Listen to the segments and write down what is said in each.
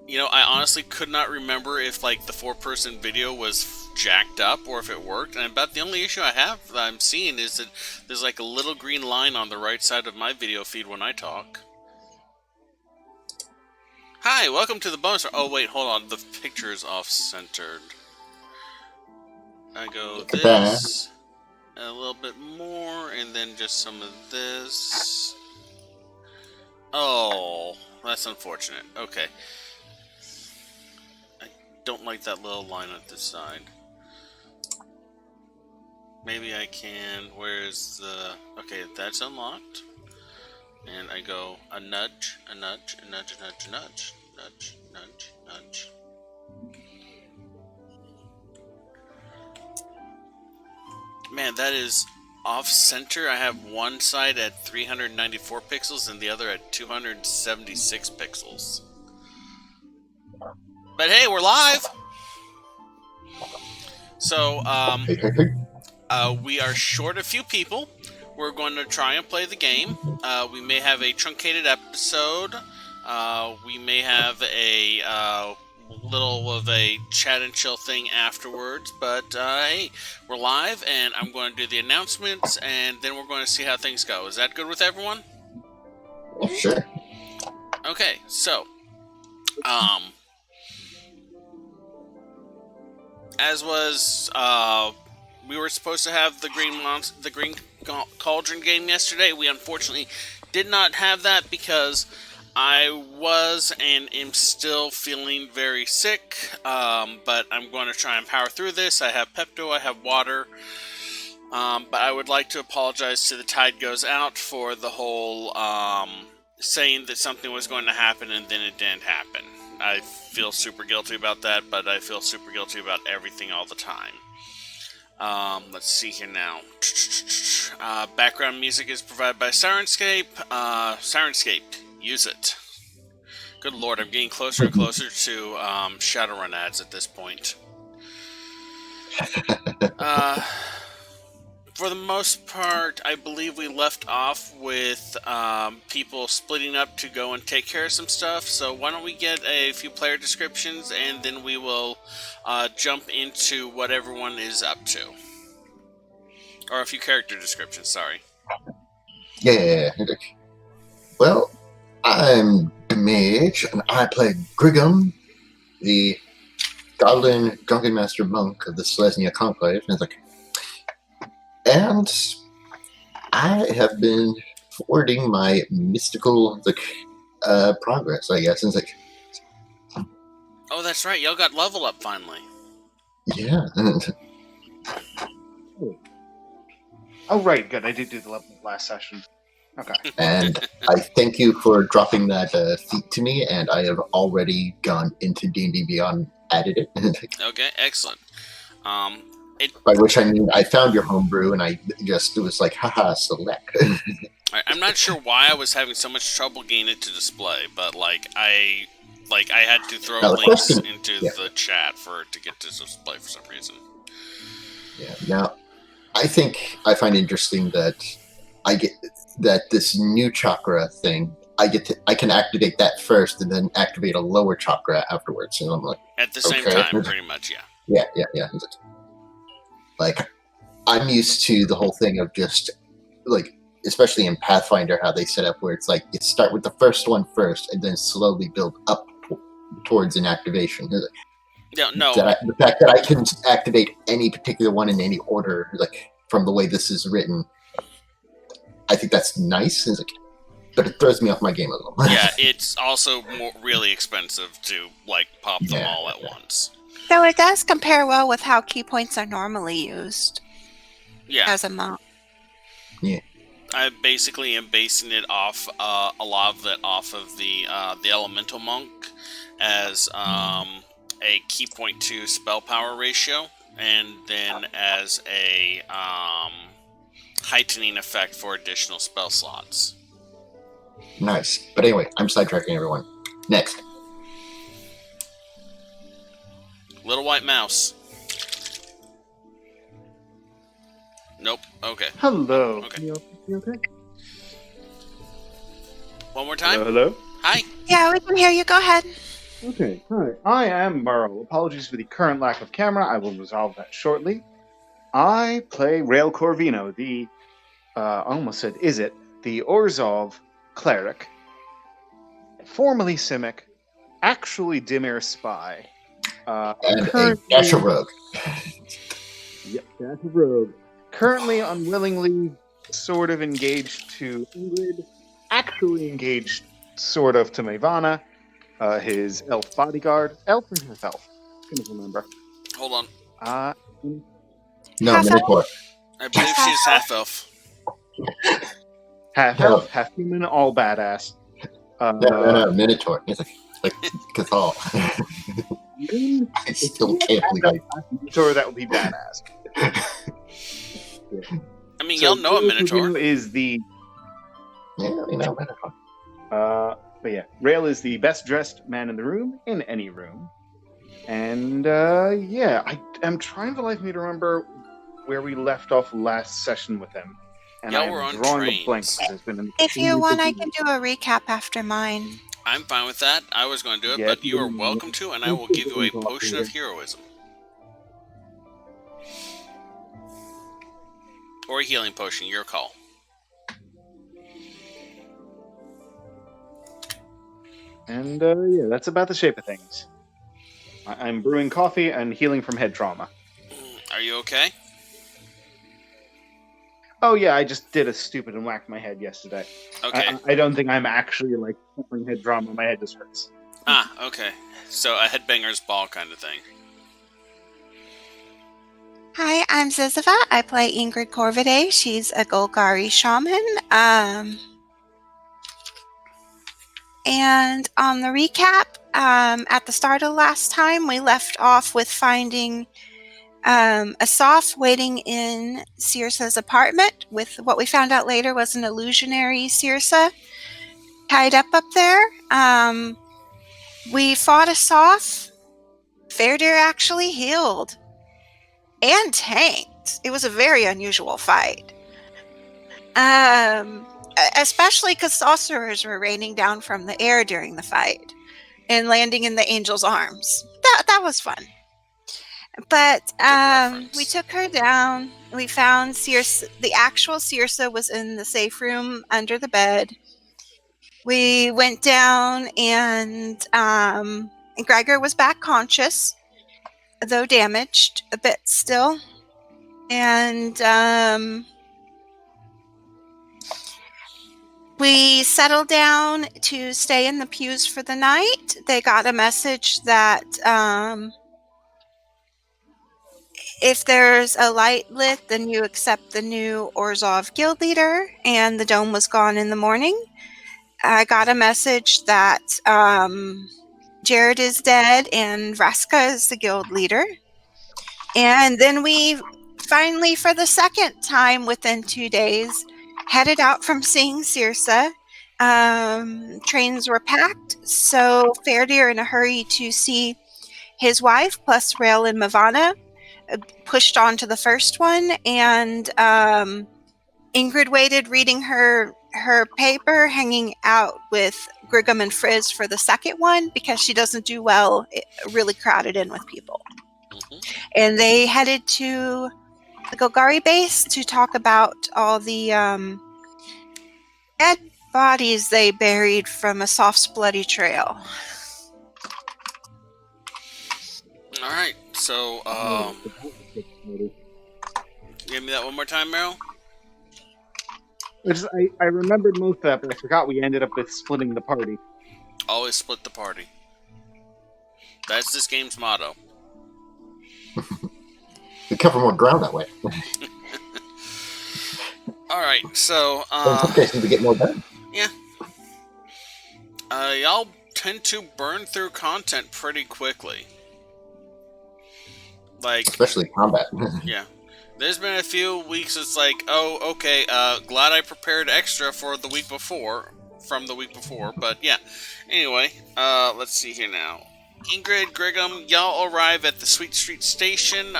I honestly could not remember if like the four-person video was jacked up or if it worked. And about the only issue I have that I'm seeing is that there's like a little green line on the right side of my video feed when I talk. Hi, welcome to the bonus. Oh wait, hold on. The picture is off-centered. I go Look at that. this, a little bit more, and then just some of this. Oh, that's unfortunate. Okay. I don't like that little line at this side. Maybe I can. Where's the... Okay, that's unlocked. And I go a nudge, a nudge, a nudge, a nudge, a nudge, nudge, nudge, nudge. Man, that is off-center. I have one side at 394 pixels and the other at 276 pixels. But hey, we're live! So, we are short a few people. We're going to try and play the game. We may have a truncated episode. We may have a little of a chat and chill thing afterwards. But hey, we're live, and I'm going to do the announcements, and then we're going to see how things go. Is that good with everyone? Sure. Okay, so, as was, we were supposed to have the Green Cauldron game yesterday. We unfortunately did not have that because I was and am still feeling very sick. But I'm going to try and power through this. I have Pepto, I have water. But I would like to apologize to the Tide Goes Out for the whole saying that something was going to happen and then it didn't happen. I feel super guilty about that, but I feel super guilty about everything all the time. Let's see here now. Background music is provided by Sirenscape. Sirenscape, use it. Good lord, I'm getting closer and closer to Shadowrun ads at this point. For the most part, I believe we left off with people splitting up to go and take care of some stuff. So why don't we get a few player descriptions, and then we will jump into what everyone is up to. Or a few character descriptions, sorry. Yeah. Well, I'm the mage, and I play Grigum, the Goblin Drunken Master Monk of the Selesnya Conclave. And I have been forwarding my mystical progress, I guess. And Oh, that's right. Y'all got level up finally. Yeah. Oh, right. Good. I did do the level last session. Okay. And I thank you for dropping that feat to me, and I have already gone into D&D Beyond, added it. Okay, excellent. By which I mean I found your homebrew, and I just was like, haha, select. I'm not sure why I was having so much trouble getting it to display, but I had to throw links into the chat for it to get to display for some reason. Yeah. Now, I think I find interesting that I get that this new chakra thing. I can activate that first, and then activate a lower chakra afterwards. And I'm like, at the same time, pretty much, yeah. Yeah. Like, I'm used to the whole thing of just, like, especially in Pathfinder, how they set up where it's like, you start with the first one first, and then slowly build up towards an activation. No. The fact that I can activate any particular one in any order, like, from the way this is written, I think that's nice, but it throws me off my game a little. Yeah, it's also really expensive to, like, pop them all at once. So it does compare well with how key points are normally used. Yeah. As a monk. Yeah. I basically am basing it off a lot of that off of the elemental monk as a key point to spell power ratio, and then as a heightening effect for additional spell slots. Nice. But anyway, I'm sidetracking everyone. Next. Little white mouse. Nope. Okay. Hello. Okay. You okay? One more time? Hello? Hi. Yeah, we can hear you. Go ahead. Okay, hi. I am Merle. Apologies for the current lack of camera. I will resolve that shortly. I play Rail Corvino, the I almost said the Orzhov cleric, formerly Simic, actually Dimir spy. And a Currently, Dasher Rogue. yep, that's a rogue. Currently unwillingly sort of engaged to Ingrid, actually engaged sort of to Mavana, his elf bodyguard. Elf or half elf? Couldn't remember. Hold on. Uh, No, Half elf? Minotaur. I believe Half she's half elf. half No, elf, half human, all badass. no, Minotaur. It's like Cathal. Human, I if still you can't had believe half I. elf, half Minotaur, that would be badass. I mean, So y'all know a Rail Minotaur. Corvino is the Yeah, Minotaur. but yeah, Rail is the best dressed man in the room, in any room. And yeah, I am trying to life me to remember where we left off last session with him. And I Y'all were am on drawing a blank trains. because there's been an If you want, I can do a recap after mine. I'm fine with that. I was going to do it, Yeah, but you are welcome to, and I will give you a potion of heroism. Or a healing potion, your call. And yeah, that's about the shape of things. I'm brewing coffee and healing from head trauma. Are you okay? Oh yeah, I just did a stupid and whacked my head yesterday. Okay. I don't think I'm actually like suffering head trauma. My head just hurts. Okay. So a headbanger's ball kind of thing. Hi, I'm Ziziva. I play Ingrid Corvidae. She's a Golgari shaman. And on the recap, at the start of last time, we left off with finding Asaf waiting in Circe's apartment with what we found out later was an illusionary Circe tied up there. We fought Asaf. Fairdeer actually healed and tanked. It was a very unusual fight. Especially because sorcerers were raining down from the air during the fight and landing in the angel's arms. That was fun. But we took her down. We found Circe. The actual Circe was in the safe room under the bed. We went down, and Gregor was back conscious, though damaged a bit still. And we settled down to stay in the pews for the night. They got a message that if there's a light lit, then you accept the new Orzhov guild leader, and the dome was gone in the morning. I got a message that Jared is dead and Vraska is the guild leader. And then we finally, for the second time within 2 days, headed out from seeing Circe. Trains were packed, so Fairdeer, in a hurry to see his wife, plus Rail and Mavana, pushed on to the first one, and Ingrid waited reading her paper, hanging out with Grigum and Frizz for the second one because she doesn't do well really crowded in with people. And they headed to the Golgari base to talk about all the dead bodies they buried from a soft, bloody trail. All right. So, give me that one more time, Meryl. I remembered most of that, but I forgot we ended up with splitting the party. Always split the party. That's this game's motto. We cover more ground that way. All right. So, In some cases, we get more done. yeah. Y'all tend to burn through content pretty quickly. Like, Especially combat. yeah. There's been a few weeks it's like, oh, okay, glad I prepared extra for the week before, from the week before, but yeah. Anyway, let's see here now. Ingrid, Grigum, y'all arrive at the Sweet Street Station,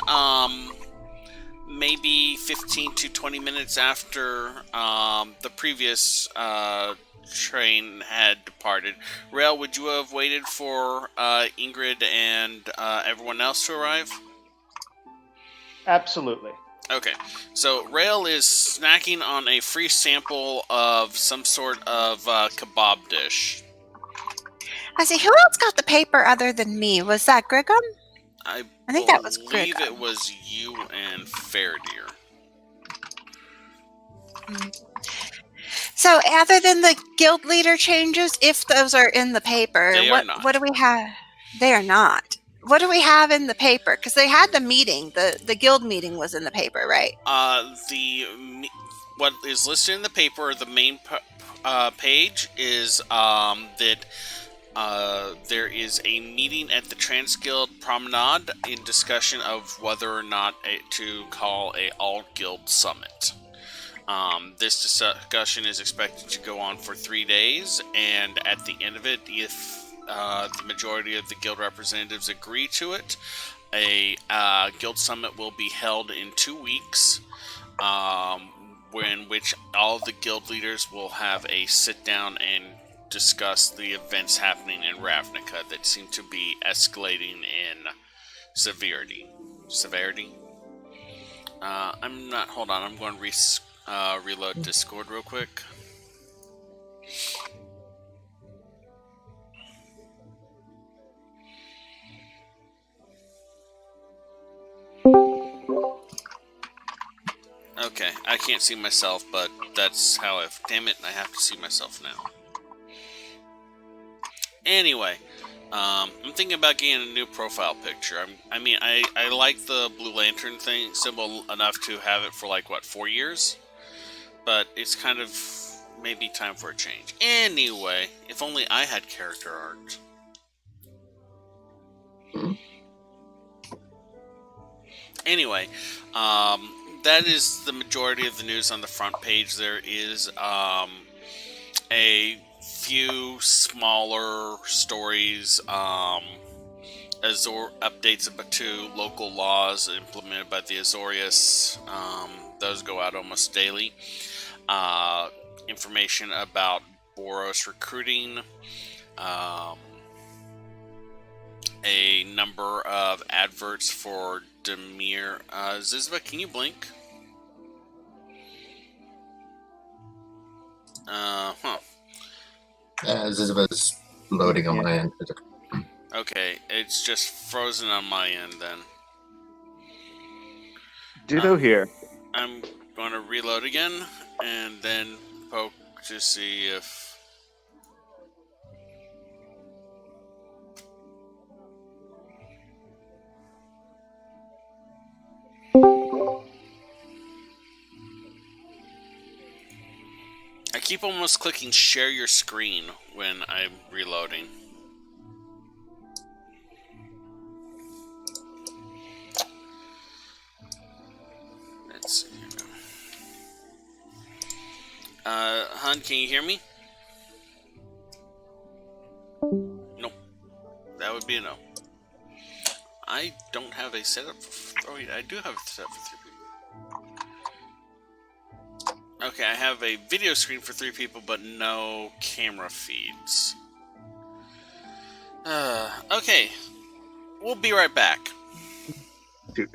maybe 15 to 20 minutes after, the previous, train had departed. Rail, would you have waited for Ingrid and everyone else to arrive? Absolutely. Okay, so Rail is snacking on a free sample of some sort of kebab dish. I see. Who else got the paper other than me? Was that Grigum? I think that was believe it Grigum. was you and Fairdeer. So, other than the guild leader changes, if those are in the paper, They are not. what do we have? They are not. What do we have in the paper? Because they had the meeting. The guild meeting was in the paper, right? What is listed in the paper, the main page, is that there is a meeting at the Trans Guild Promenade in discussion of whether or not to call a all guild summit. This discussion is expected to go on for 3 days, and at the end of it, if the majority of the guild representatives agree to it, a guild summit will be held in 2 weeks, in which all of the guild leaders will have a sit down and discuss the events happening in Ravnica that seem to be escalating in severity. I'm not. Hold on. I'm going to reload Discord real quick. Okay, I can't see myself, but that's how damn it, I have to see myself now. Anyway, I'm thinking about getting a new profile picture. I like the Blue Lantern thing symbol enough to have it for like, what, 4 years? But it's kind of maybe time for a change. Anyway, if only I had character art. Anyway, that is the majority of the news on the front page. There is a few smaller stories, updates to local laws implemented by the Azorius. Those go out almost daily. Information about Boros recruiting. A number of adverts for Demir. Zizva, can you blink? Zizva's loading on my end. Okay, it's just frozen on my end then. Ditto here. I'm going to reload again and then poke to see if... I keep almost clicking share your screen when I'm reloading. Let's see. Hun, can you hear me? Nope. That would be a no. I don't have a setup for... Oh, wait, I do have a setup for 3 people. Okay, I have a video screen for 3 people, but no camera feeds. Okay. We'll be right back. Dude.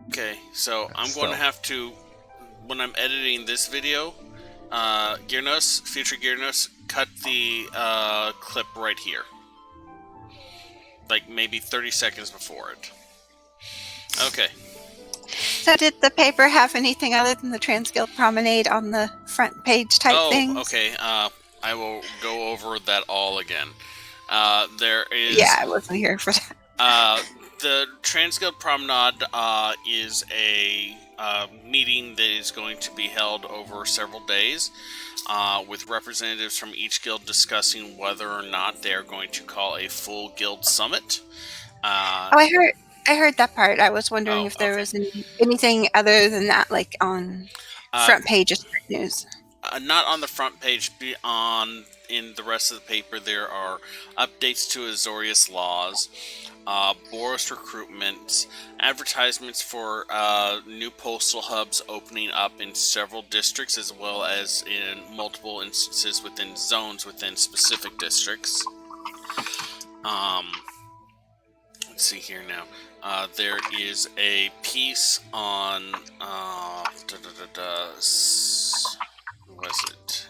Okay, so I'm So- going to have to, when I'm editing this video, future Gearnos, cut the clip right here. Like maybe 30 seconds before it. Okay. So did the paper have anything other than the Transguild Promenade on the front page type things? Okay. I will go over that all again. There is... Yeah, I wasn't here for that. The Transguild Promenade is a meeting that is going to be held over several days with representatives from each guild discussing whether or not they are going to call a full guild summit. I heard that part. I was wondering if there okay. was anything other than that, like on front pages of news. Not on the front page. In the rest of the paper, there are updates to Azorius laws, Boros recruitment, advertisements for new postal hubs opening up in several districts, as well as in multiple instances within zones within specific districts. Let's see here now. There is a piece on who was it?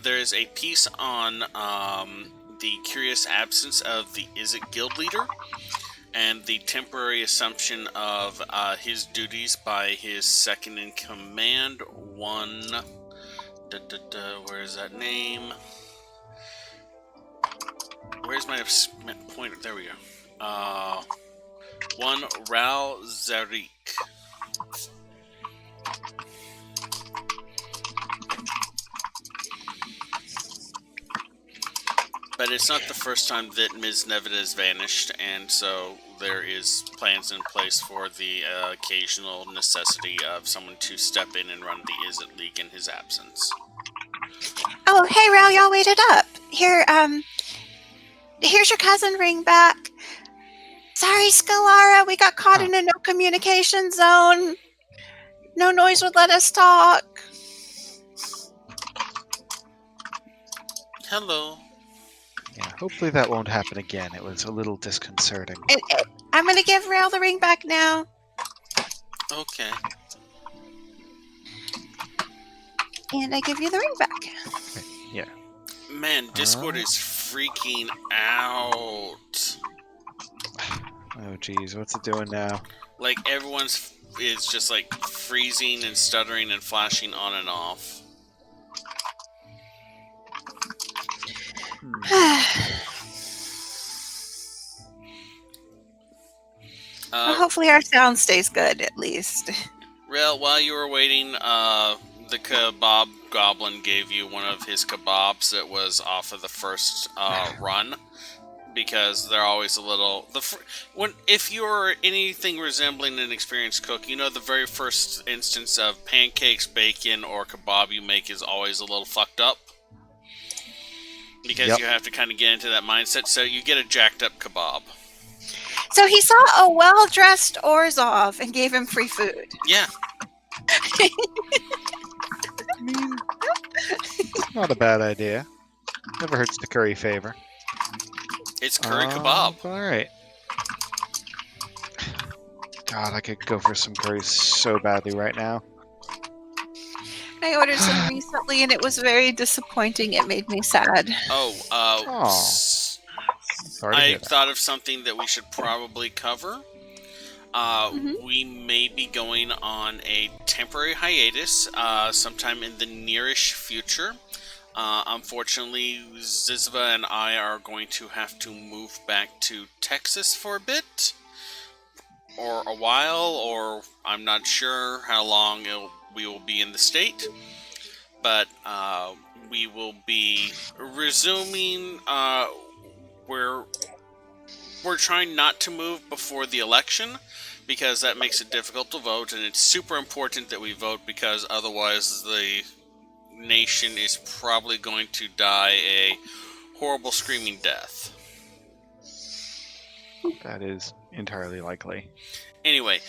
There is a piece on the curious absence of the Izzet guild leader and the temporary assumption of his duties by his second in command, one... where is that name? Where's my pointer? There we go. One Ral Zarik. But it's not the first time that Ms. Nevada has vanished, and so there is plans in place for the occasional necessity of someone to step in and run the Izzet League in his absence. Oh, hey, Ral, y'all waited up. Here's your cousin ring back. Sorry, Scalara, we got caught in a no communication zone. No noise would let us talk. Hello. Yeah, hopefully that won't happen again. It was a little disconcerting. I'm going to give Ral the ring back now. Okay. And I give you the ring back. Yeah. Man, Discord is freaking out. Oh, geez, what's it doing now? Like, everyone's is just, like, freezing and stuttering and flashing on and off. Well, hopefully our sound stays good, at least. Rael, while you were waiting, the kebab goblin gave you one of his kebabs that was off of the first run. Because they're always a little... if you're anything resembling an experienced cook, you know the very first instance of pancakes, bacon, or kebab you make is always a little fucked up. Because you have to kind of get into that mindset, so you get a jacked up kebab. So he saw a well-dressed Orzhov and gave him free food. Yeah. I mean, not a bad idea. Never hurts to curry favor. It's curry kebab. Alright. God, I could go for some curry so badly right now. I ordered some recently and it was very disappointing. It made me sad. I thought of something that we should probably cover. We may be going on a temporary hiatus sometime in the nearish future. Unfortunately, Zizva and I are going to have to move back to Texas for a bit. Or a while, or I'm not sure how long we will be in the state. But we will be resuming... We're trying not to move before the election, because that makes it difficult to vote, and it's super important that we vote, because otherwise the nation is probably going to die a horrible screaming death. That is entirely likely. Anyway,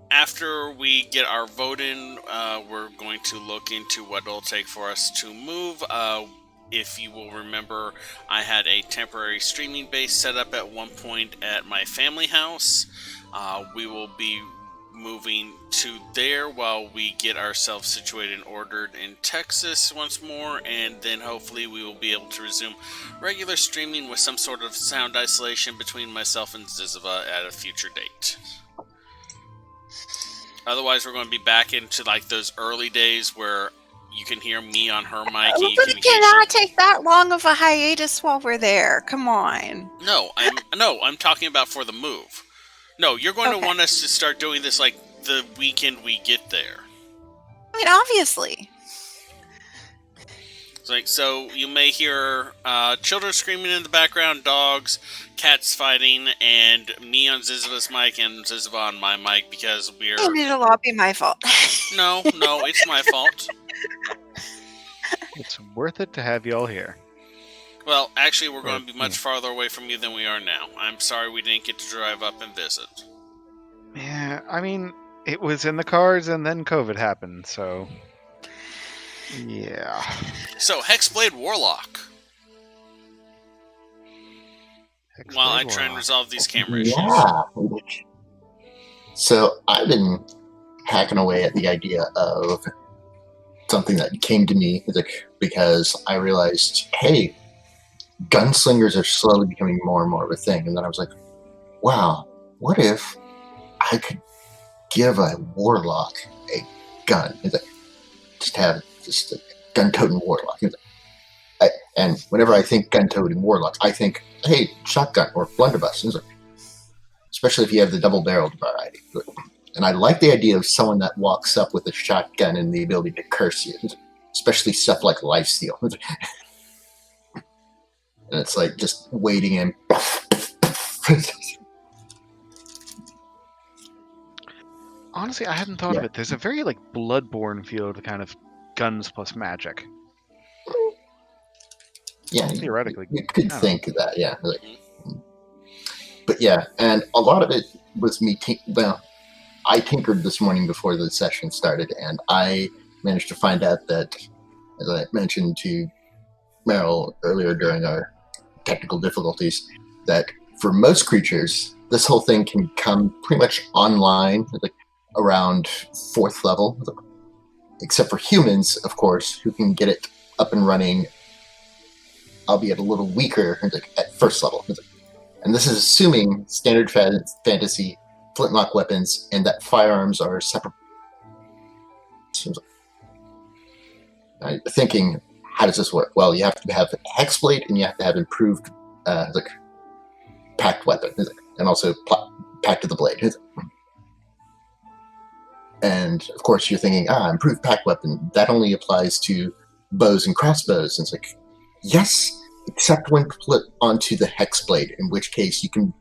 after we get our vote in, we're going to look into what it'll take for us to move. if you will remember, I had a temporary streaming base set up at one point at my family house. We will be moving to there while we get ourselves situated and ordered in Texas once more, and then hopefully we will be able to resume regular streaming with some sort of sound isolation between myself and Ziziva at a future date. Otherwise, we're going to be back into like those early days where you can hear me on her mic. And you But can it hear cannot take that long of a hiatus while we're there. Come on. I'm talking about for the move. No, you're going to Okay. want us to start doing this like the weekend we get there. I mean, obviously. It's like, so you may hear children screaming in the background, dogs, cats fighting, and me on Ziziva's mic and Ziziva on my mic because we're... And it'll all be my fault. No, it's my fault. It's worth it to have you all here. Well, actually, we're going to be much farther away from you than we are now. I'm sorry we didn't get to drive up and visit. Yeah, I mean, it was in the cards and then COVID happened, so... Yeah. So, Hexblade Warlock. While I try and resolve these camera issues. Yeah. So I've been hacking away at the idea of something that came to me because I realized, hey, gunslingers are slowly becoming more and more of a thing. And then I was like, wow, what if I could give a warlock a gun? It's like, just have a gun-toting warlock. And whenever I think gun-toting warlock, I think, hey, shotgun or blunderbuss. It's like, especially if you have the double-barreled variety. And I like the idea of someone that walks up with a shotgun and the ability to curse you, especially stuff like lifesteal. And it's like just waiting in. Honestly, I hadn't thought of it. There's a very like Bloodborne feel to kind of guns plus magic. Yeah, theoretically, you could think of that. Yeah, but yeah, and a lot of it was me. I tinkered this morning before the session started, and I managed to find out that, as I mentioned to Meryl earlier during our technical difficulties, that for most creatures, this whole thing can come pretty much online, like around 4th level, except for humans, of course, who can get it up and running, albeit a little weaker, at 1st level. And this is assuming standard fantasy flintlock weapons and that firearms are separate. Thinking, how does this work? Well, you have to have hexblade and you have to have improved packed weapon, and also packed to the blade. And of course you're thinking, improved packed weapon, that only applies to bows and crossbows. And it's like, yes, except when put onto the hexblade, in which case you can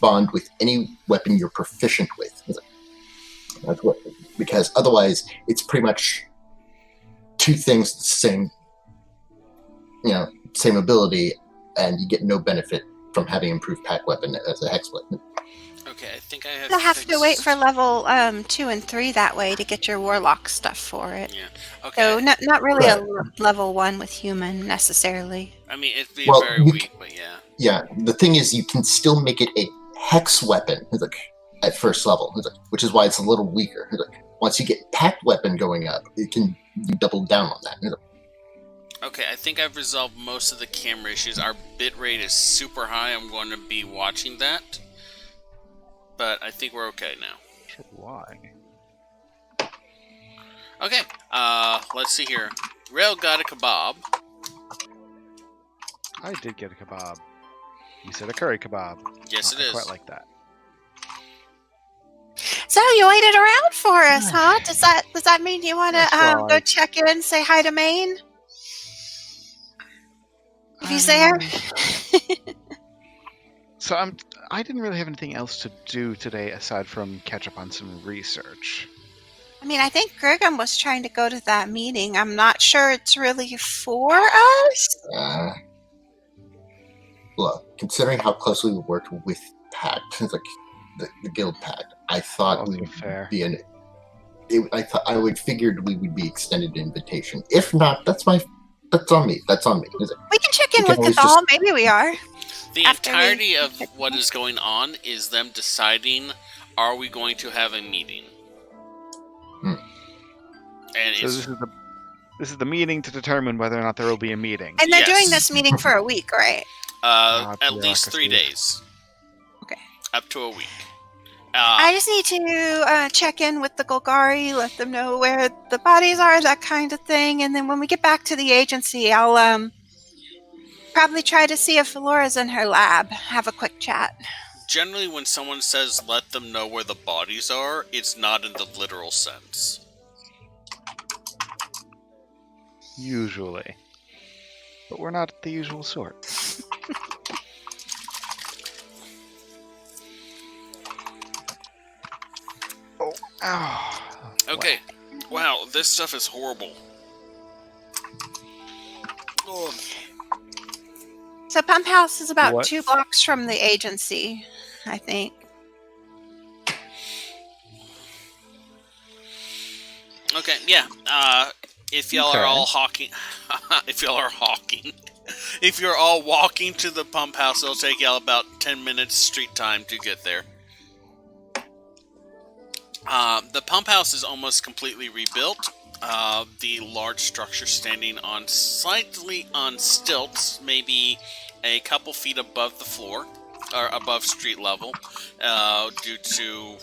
bond with any weapon you're proficient with. That's what, because otherwise it's pretty much two things the same, same ability, and you get no benefit from having improved pack weapon as a hexblade. Okay, I think I have. You'll have to wait for level 2 and 3 that way to get your warlock stuff for it. Yeah. Okay. So not really a level 1 with human necessarily. I mean, it'd be very weak, but yeah. Yeah, the thing is, you can still make it a hex weapon at 1st level, which is why it's a little weaker. Once you get packed weapon going up, you double down on that. Okay, I think I've resolved most of the camera issues. Our bitrate is super high. I'm going to be watching that. But I think we're okay now. Why? Okay, let's see here. Rail got a kebab. I did get a kebab. You said a curry kebab. Yes, it is. I quite like that. So you waited around for us, huh? Does that mean you want to go check in, say hi to Maine? If he's there? So I didn't really have anything else to do today aside from catch up on some research. I mean, I think Grigam was trying to go to that meeting. I'm not sure it's really for us. Look, considering how closely we worked with Pact, the Guild Pact, I thought we would be I figured we would be extended an invitation. If not, that's That's on me. That's on me. We can check in We with can always Cathal. Maybe we are. The entirety of what is going on is them deciding, are we going to have a meeting? And So this is the meeting to determine whether or not there will be a meeting. And they're Yes. doing this meeting for a week, right? at least 3 days. Okay. Up to a week. I just need to check in with the Golgari, let them know where the bodies are, that kind of thing. And then when we get back to the agency, I'll probably try to see if Laura's in her lab. Have a quick chat. Generally, when someone says let them know where the bodies are, it's not in the literal sense. Usually. But we're not the usual sort. Oh, ow. Okay. Wow, this stuff is horrible. Oh. So Pump House is about What? 2 blocks from the agency, I think. Okay, yeah. If y'all are all hawking, if you're all walking to the pump house, it'll take y'all about 10 minutes street time to get there. The pump house is almost completely rebuilt. The large structure standing on slightly on stilts, maybe a couple feet above the floor, or above street level, due to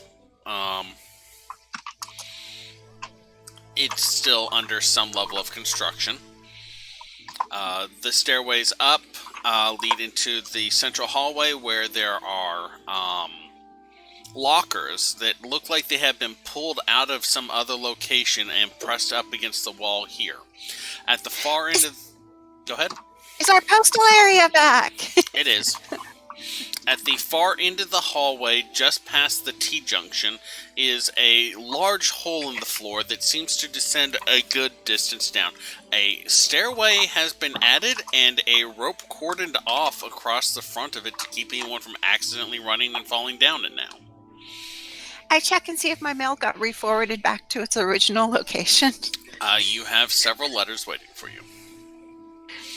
it's still under some level of construction. The stairways up lead into the central hallway where there are lockers that look like they have been pulled out of some other location and pressed up against the wall here. At the far end of... Go ahead. Is our postal area back? It is. At the far end of the hallway, just past the T-junction, is a large hole in the floor that seems to descend a good distance down. A stairway has been added and a rope cordoned off across the front of it to keep anyone from accidentally running and falling down it now. I check and see if my mail got re-forwarded back to its original location. You have several letters waiting for you.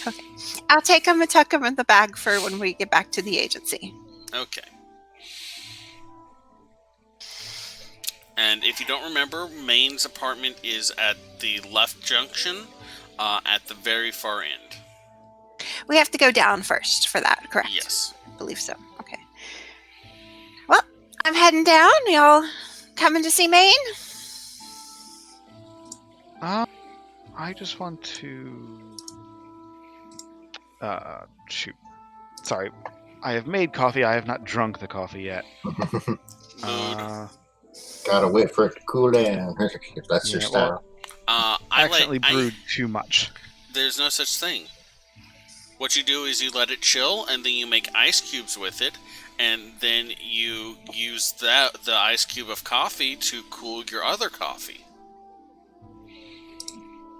Okay. I'll take them and tuck them in the bag for when we get back to the agency. Okay. And if you don't remember, Maine's apartment is at the left junction, at the very far end. We have to go down first for that, correct? Yes. I believe so. Okay. Well, I'm heading down. Y'all coming to see Maine? I just want to... shoot. Sorry. I have made coffee. I have not drunk the coffee yet. Gotta wait for it to cool down. If that's your style. I accidentally brewed too much. There's no such thing. What you do is you let it chill, and then you make ice cubes with it, and then you use the ice cube of coffee to cool your other coffee.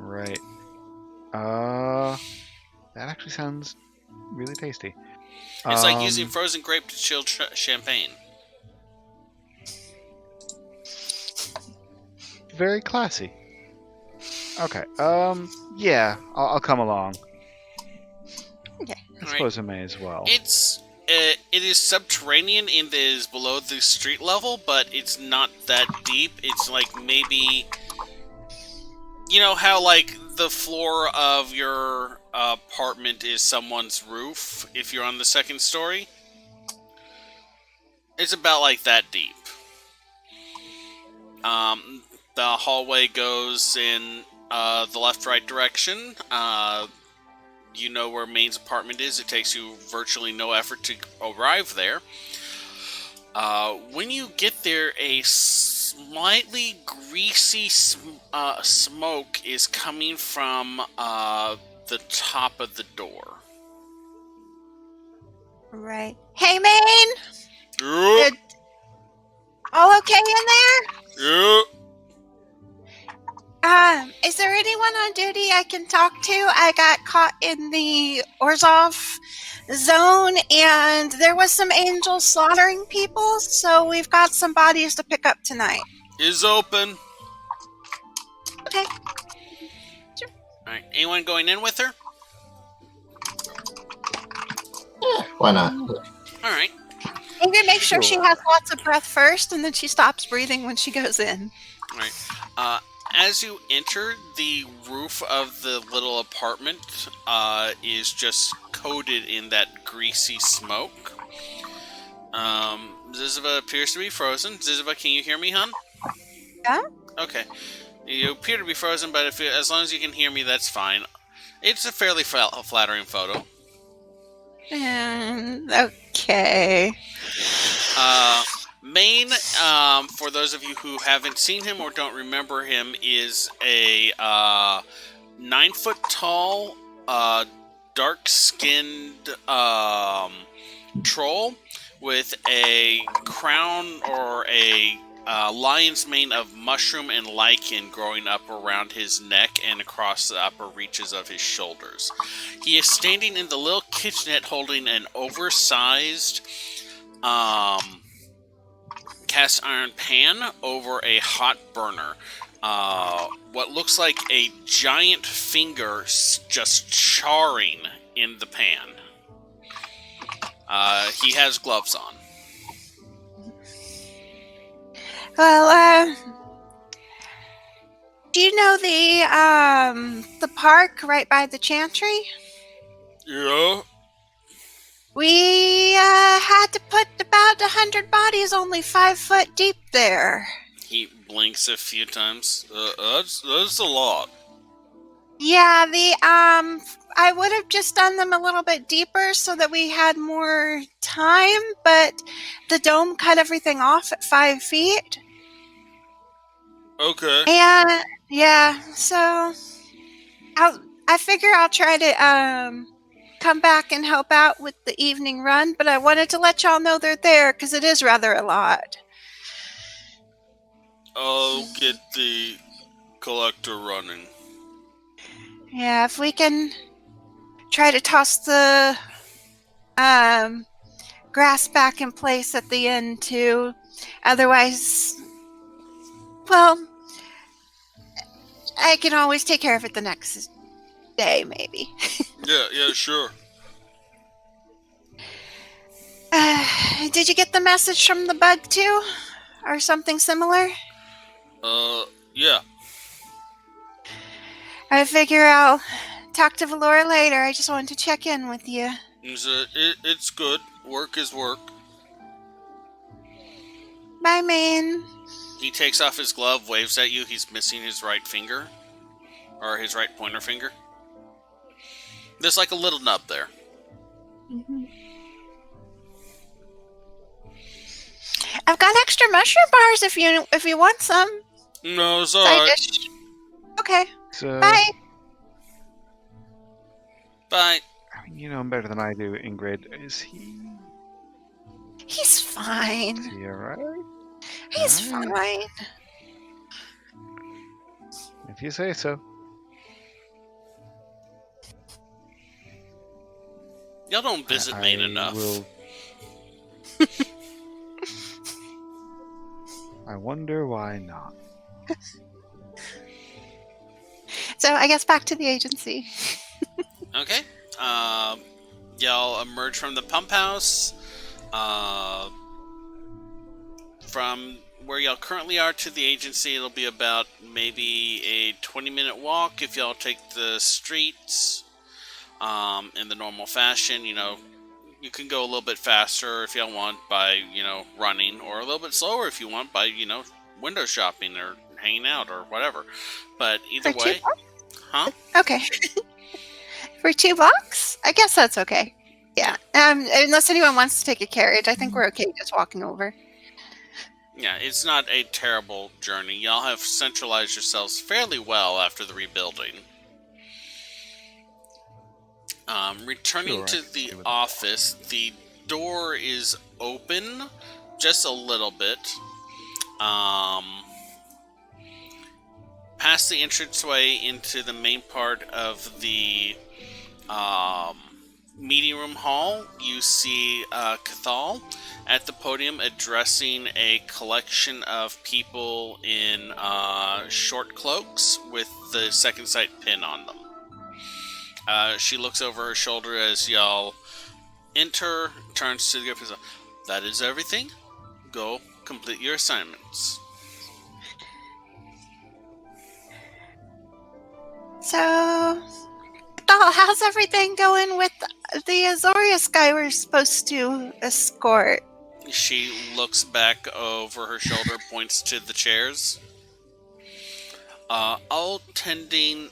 Right. That actually sounds really tasty. It's like using frozen grape to chill champagne. Very classy. Okay. Yeah, I'll come along. Okay. I suppose I may as well. It is subterranean in that it is below the street level, but it's not that deep. It's like maybe... You know how, like, the floor of your apartment is someone's roof if you're on the second story? It's about like that deep. The hallway goes in the left-right direction. You know where Maine's apartment is. It takes you virtually no effort to arrive there. When you get there, a slightly greasy smoke is coming from the top of the door. Right. Hey, Maine! Yep. All okay in there? Yep. Is there anyone on duty I can talk to? I got caught in the Orzhov zone, and there was some angels slaughtering people, so we've got some bodies to pick up tonight. Is open. Okay. Sure. Alright, anyone going in with her? Why not? All right. Maybe make sure she Sure. has lots of breath first, and then she stops breathing when she goes in. All right. As you enter, the roof of the little apartment is just coated in that greasy smoke. Ziziva appears to be frozen. Ziziva, can you hear me, hon? Yeah. Okay. You appear to be frozen, but as long as you can hear me, that's fine. It's a fairly flattering photo. Okay. Maine, for those of you who haven't seen him or don't remember him, is a 9-foot tall, dark-skinned troll with a crown or a lion's mane of mushroom and lichen growing up around his neck and across the upper reaches of his shoulders. He is standing in the little kitchenette holding an oversized cast iron pan over a hot burner. What looks like a giant finger just charring in the pan. He has gloves on. Well, do you know the park right by the Chantry? Yeah? We had to put about 100 bodies only 5 foot deep there. He blinks a few times. That's a lot. Yeah, I would have just done them a little bit deeper so that we had more time, but the dome cut everything off at 5 feet. Okay. And yeah, so I figure I'll try to come back and help out with the evening run, but I wanted to let y'all know they're there because it is rather a lot. I'll get the collector running. Yeah, if we can try to toss the grass back in place at the end too. Otherwise, well, I can always take care of it the next day, maybe. Yeah, sure. Did you get the message from the bug too? Or something similar? Yeah. I figure I'll talk to Valora later. I just wanted to check in with you. It's good. Work is work. Bye, man. He takes off his glove, waves at you. He's missing his right finger. Or his right pointer finger. There's like a little nub there. Mm-hmm. I've got extra mushroom bars if you want some. No, it's Side alright. dish. Okay. So, Bye. Bye. I mean, you know him better than I do, Ingrid. Is He's fine. he alright? He's Alright. fine. If you say so. Y'all don't visit Maine enough. I wonder why not. So I guess back to the agency. Okay. Y'all emerge from the pump house. From where y'all currently are to the agency, it'll be about maybe a 20-minute walk if y'all take the streets in the normal fashion. You know, you can go a little bit faster if y'all want by, running, or a little bit slower if you want by, window shopping or hanging out or whatever. But either For 2 way, blocks? huh? Okay. For 2 blocks? I guess that's okay. Yeah. Unless anyone wants to take a carriage, I think we're okay just walking over. Yeah, it's not a terrible journey. Y'all have centralized yourselves fairly well after the rebuilding. Returning Sure, I to can the see what- office, the door is open just a little bit. Past the entranceway into the main part of the meeting room hall, you see Cathal at the podium addressing a collection of people in short cloaks with the second sight pin on them. She looks over her shoulder as y'all Enter turns to the group and says, "That is everything. Go complete your assignments." So, Doll, how's everything going with the Azorius guy we're supposed to escort? She looks back over her shoulder, points to the chairs. All pending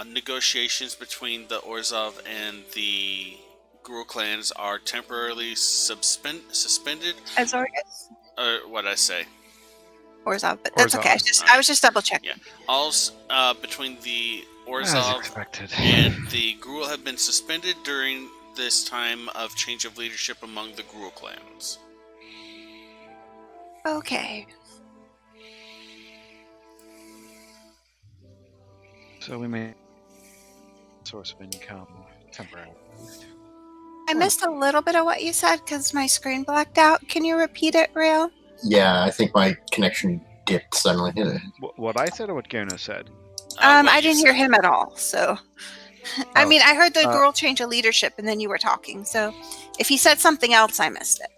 negotiations between the Orzhov and the Gruul clans are temporarily suspended. Azorius? What'd I say? Orzhov, but that's Orzhov. okay. I was just double checking. Yeah. All between the As Orzhov expected. and the Gruul have been suspended during this time of change of leadership among the Gruul clans. Okay. So we may source of income temporarily. I missed a little bit of what you said because my screen blacked out. Can you repeat it, Rail? Yeah, I think my connection dipped suddenly. What I said or what Gerno said? What I you didn't hear said. him at all. So, I Oh, mean, I heard the uh, girl change of leadership, and then you were talking. So, if he said something else, I missed it.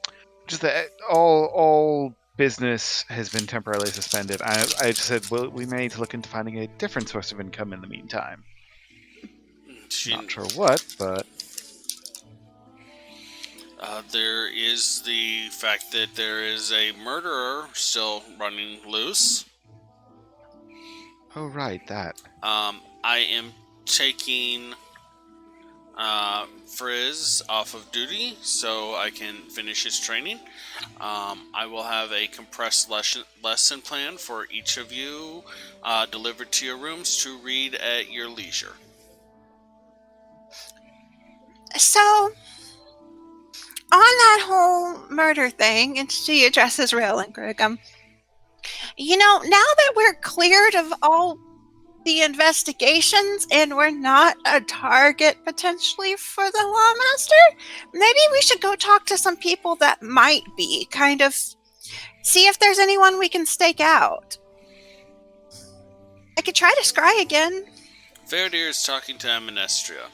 Just that all business has been temporarily suspended. I just said, well, we may need to look into finding a different source of income in the meantime. Not sure what, but There is the fact that there is a murderer still running loose. oh right, that. I am taking Frizz off of duty so I can finish his training. I will have a compressed lesson plan for each of you delivered to your rooms to read at your leisure. So, on that whole murder thing, and she addresses Rail and Greg, now that we're cleared of all the investigations and we're not a target potentially for the Lawmaster, maybe we should go talk to some people that might be, kind of see if there's anyone we can stake out. I could try to scry again. Faradir is talking to Amnestria.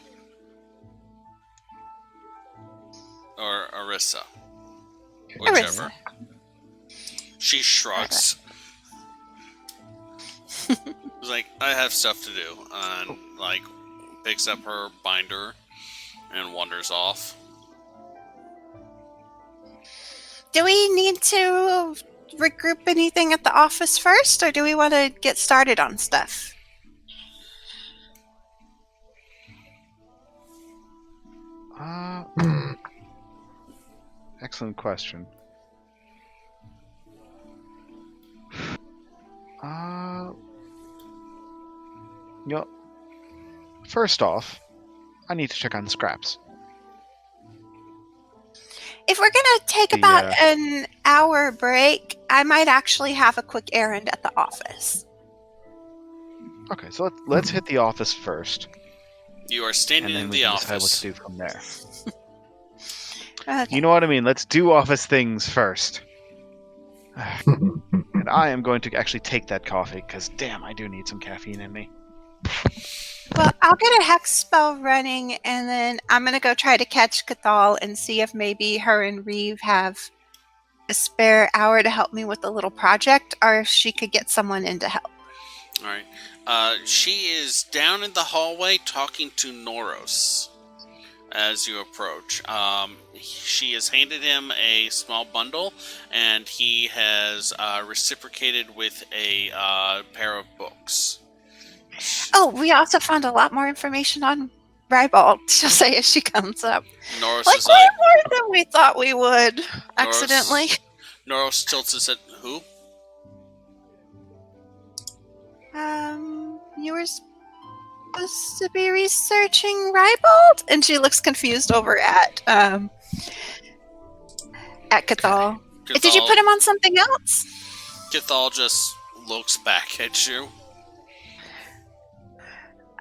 Or Arissa. Whichever. Arissa. She shrugs. She's like, I have stuff to do. And, picks up her binder and wanders off. Do we need to regroup anything at the office first, or do we want to get started on stuff? Excellent question. First off, I need to check on scraps. If we're going to take about an hour break, I might actually have a quick errand at the office. Okay, so let's hit the office first. You are standing and then in we the can office. decide what to do from there. Okay. You know what I mean? Let's do office things first. And I am going to actually take that coffee, because damn, I do need some caffeine in me. Well, I'll get a hex spell running, and then I'm going to go try to catch Cathal and see if maybe her and Reeve have a spare hour to help me with the little project, or if she could get someone in to help. Alright. She is down in the hallway talking to Noros as you approach. She has handed him a small bundle, and he has reciprocated with a pair of books. Oh, we also found a lot more information on Rybald, she'll say as she comes up. Noros Like, is way like... more than we thought we would, accidentally. Noros tilts his head. Who? You were supposed to be researching Rybald? And she looks confused over at Cathal. Did you put him on something else? Cathal just looks back at you.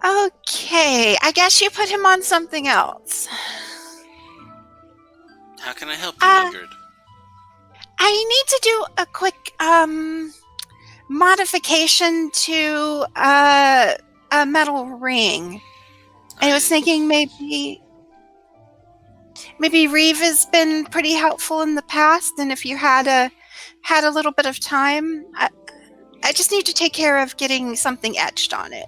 Okay, I guess you put him on something else. How can I help you, Ingrid? I need to do a quick modification to a metal ring. I was thinking maybe Reeve has been pretty helpful in the past, and if you had a little bit of time, I just need to take care of getting something etched on it.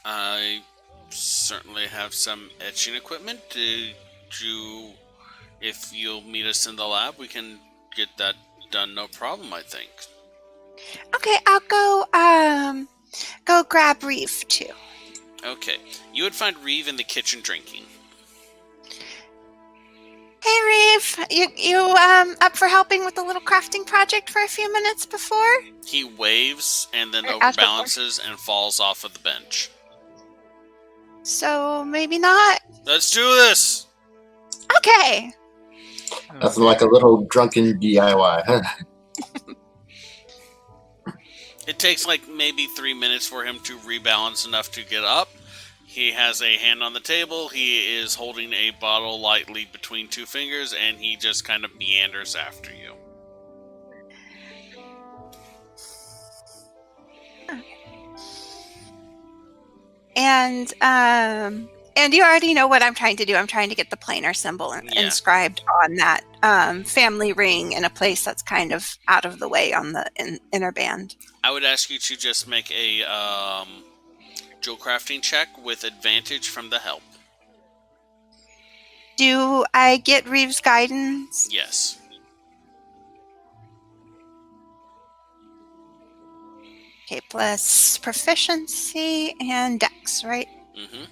I certainly have some etching equipment. If you'll meet us in the lab, we can get that done, no problem, I think. Okay, I'll go grab Reeve too. Okay, you would find Reeve in the kitchen drinking. Hey Reeve, you up for helping with the little crafting project for a few minutes before? He waves and then Or after overbalances and falls off of the bench. So maybe not. Let's do this! Okay. Nothing like a little drunken DIY, huh? It takes like maybe 3 minutes for him to rebalance enough to get up. He has a hand on the table. He is holding a bottle lightly between two fingers, and he just kind of meanders after you. And you already know what I'm trying to do. I'm trying to get the planar symbol inscribed on that family ring in a place that's kind of out of the way on the inner band. I would ask you to just make a jewel crafting check with advantage from the help. Do I get Reeve's guidance? Yes. Okay, plus proficiency and dex, right? Mm-hmm.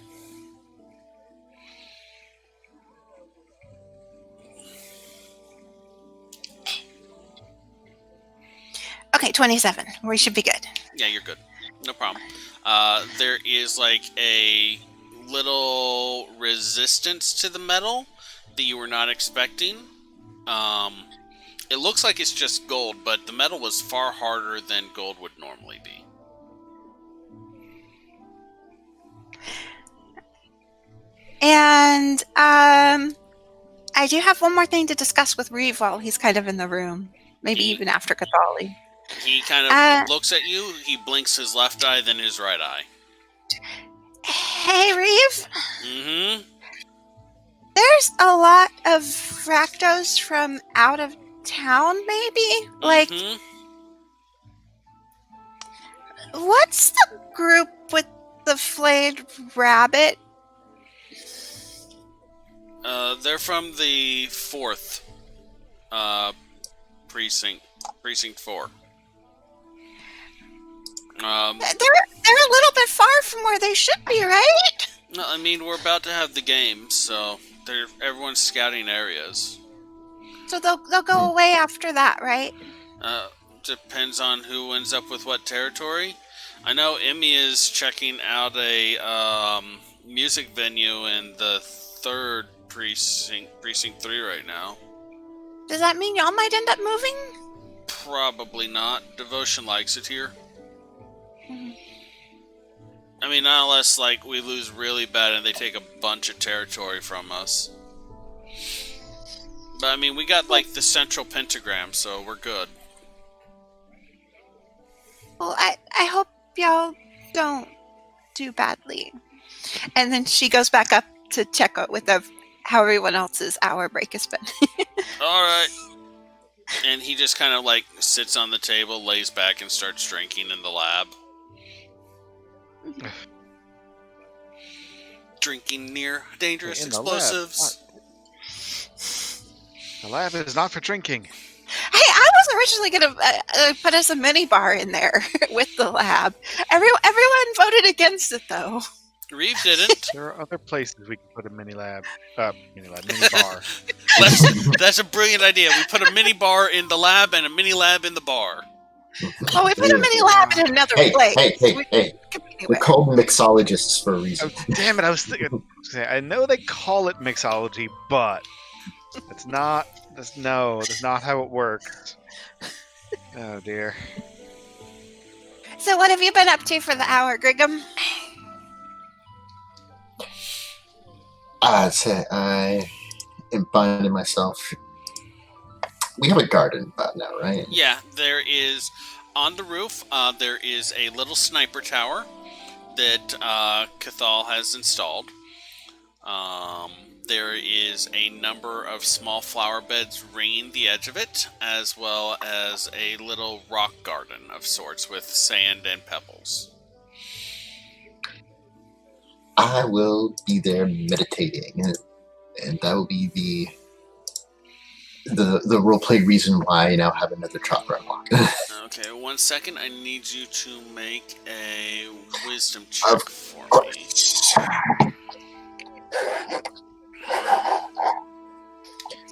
Okay, 27. We should be good. Yeah, you're good. No problem. There is like a little resistance to the metal that you were not expecting. It looks like it's just gold, but the metal was far harder than gold would normally be. And I do have one more thing to discuss with Reeve while he's kind of in the room. Maybe even after Cathali. He kind of looks at you, he blinks his left eye, then his right eye. Hey, Reeve? Mm-hmm. There's a lot of fractos from out of town, maybe? Like, what's the group with the flayed rabbit? They're from the 4th precinct 4. They're a little bit far from where they should be, right? No, I mean, we're about to have the game, so everyone's scouting areas. So they'll go away after that, right? Depends on who ends up with what territory. I know Emmy is checking out a music venue in the 3rd precinct 3 right now. Does that mean y'all might end up moving? Probably not. Devotion likes it here. I mean, not unless like we lose really bad and they take a bunch of territory from us. But I mean, we got like the central pentagram, so we're good. Well, I hope y'all don't do badly. And then she goes back up to check out with how everyone else's hour break has been. Alright. And he just kind of like sits on the table, lays back, and starts drinking in the lab. Drinking near dangerous explosives. The lab is not for drinking. Hey, I was originally going to put us a mini bar in there with the lab. Everyone voted against it, though. Reeve didn't. There are other places we can put a mini bar. That's a brilliant idea. We put a mini bar in the lab and a mini lab in the bar. Oh, we put a mini lab in another place. Hey. We're called mixologists for a reason. Oh, damn it, I was thinking... I know they call it mixology, but... That's not how it works. Oh, dear. So what have you been up to for the hour, Griggum? I'd say I am finding myself... We have a garden about now, right? Yeah, there is... On the roof, there is a little sniper tower. that Cathal has installed. There is a number of small flower beds ringing the edge of it, as well as a little rock garden of sorts with sand and pebbles. I will be there meditating, and that will be the roleplay reason why I now have another chakra unlocked. Okay, 1 second. I need you to make a wisdom check for me.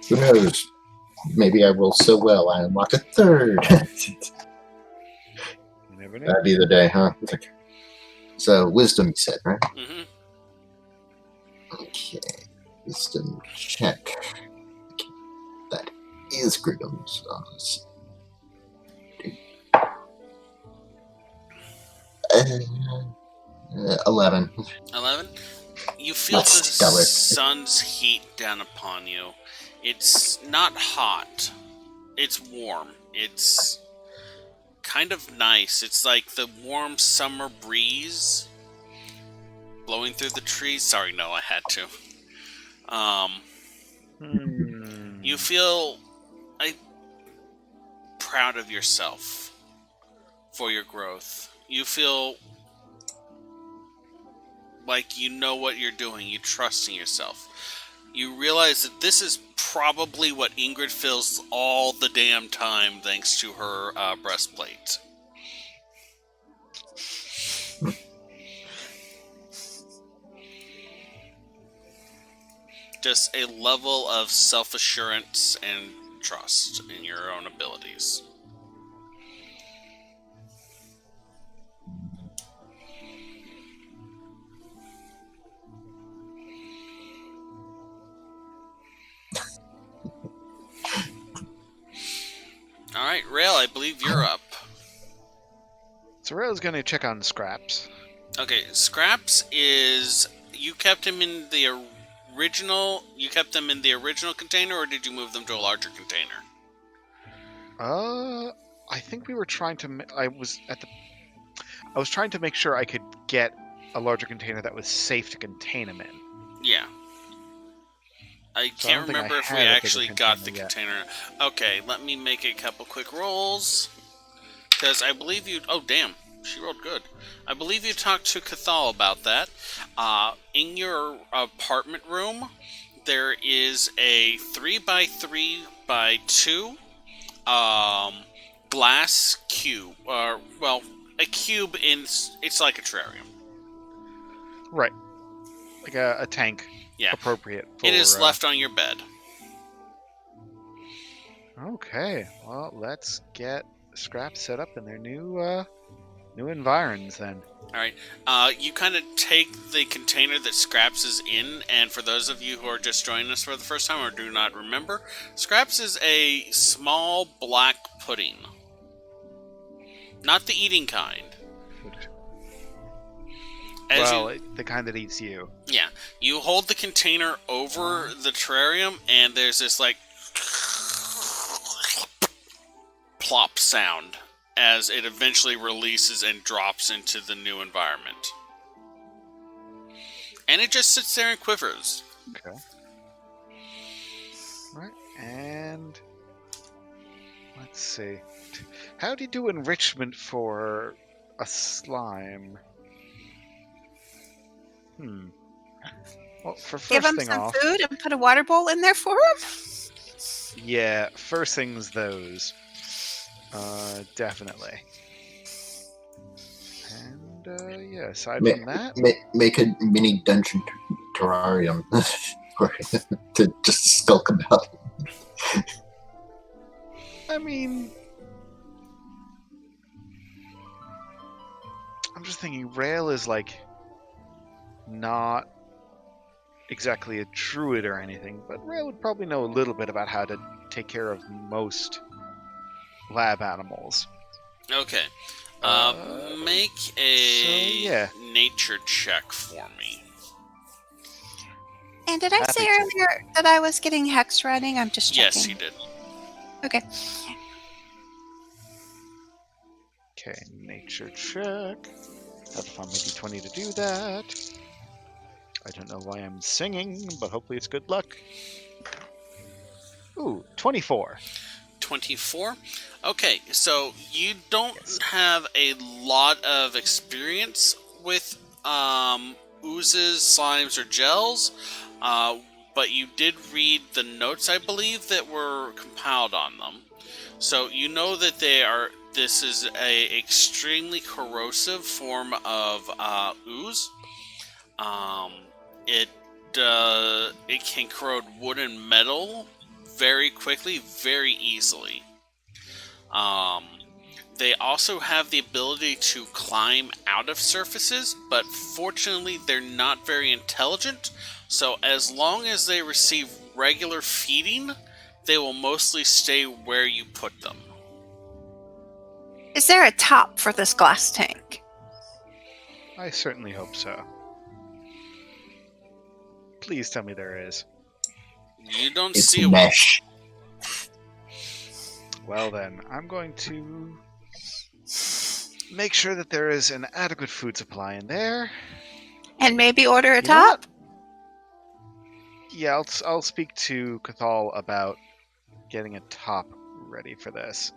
Who knows? Maybe I roll so well I unlock a third. You never know. That'd be the day, huh? So, wisdom, you said, right? Mm-hmm. Okay. Wisdom check. Okay. That is Grigum's. 11. 11. You feel That's the stellar. sun's heat down upon you. It's not hot. It's warm. It's kind of nice. It's like the warm summer breeze blowing through the trees. Sorry, no, I had to. You feel proud of yourself for your growth. You feel like you know what you're doing. You trust in yourself. You realize that this is probably what Ingrid feels all the damn time thanks to her breastplate. Just a level of self-assurance and trust in your own abilities. Alright, Rail, I believe you're up. So Rail's going to check on Scraps. Okay, Scraps is... You kept him in the original... You kept them in the original container, or did you move them to a larger container? I think we were trying to... I was trying to make sure I could get a larger container that was safe to contain him in. Yeah. I can't remember if we actually got the container. Okay, let me make a couple quick rolls. Because I believe you... Oh, damn. She rolled good. I believe you talked to Cathal about that. In your apartment room, there is a 3x3x2 glass cube. Well, a cube in... It's like a terrarium. Right. Like a tank. Yeah. Appropriate. It is left on your bed. Okay. Well, let's get Scraps set up in their new environs then. Alright. You kind of take the container that Scraps is in, and for those of you who are just joining us for the first time or do not remember, Scraps is a small black pudding. Not the eating kind. The kind that eats you. Yeah. You hold the container over the terrarium, and there's this, like, plop sound as it eventually releases and drops into the new environment. And it just sits there and quivers. Okay. Right, and... Let's see. How do you do enrichment for a slime? Well, for first Give him thing some off, food and put a water bowl in there for him. yeah, first things those. Definitely. And yeah, aside from that, make a mini dungeon terrarium to just skulk about. I mean, I'm just thinking, Rail is like not exactly a druid or anything, but Rail would probably know a little bit about how to take care of most lab animals. Okay. Make a nature check for me. And did I say earlier that I was getting hex running? I'm just checking. Yes, you did. Okay. Okay, nature check. Have to find my d20 to do that. I don't know why I'm singing, but hopefully it's good luck. Ooh, 24. 24. Okay, so you don't have a lot of experience with oozes, slimes, or gels, but you did read the notes, I believe, that were compiled on them. So you know that this is a extremely corrosive form of ooze. It can corrode wood and metal very quickly, very easily. They also have the ability to climb out of surfaces, but fortunately they're not very intelligent, so as long as they receive regular feeding, they will mostly stay where you put them. Is there a top for this glass tank? I certainly hope so. Please tell me there is. You don't It's see one. mesh. Well then, I'm going to make sure that there is an adequate food supply in there. And maybe order a You know top? what? Yeah, I'll speak to Cathal about getting a top ready for this.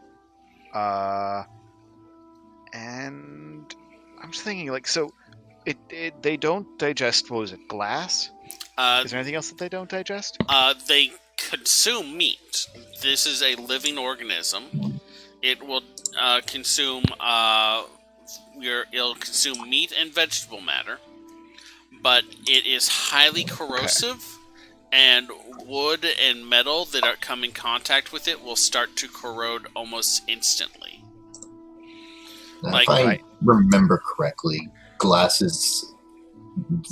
And I'm just thinking, like, so they don't digest, what was it, glass? Is there anything else that they don't digest? They consume meat. This is a living organism. It will consume it'll consume meat and vegetable matter, but it is highly corrosive, and wood and metal that come in contact with it will start to corrode almost instantly. Now, if I remember correctly, glass is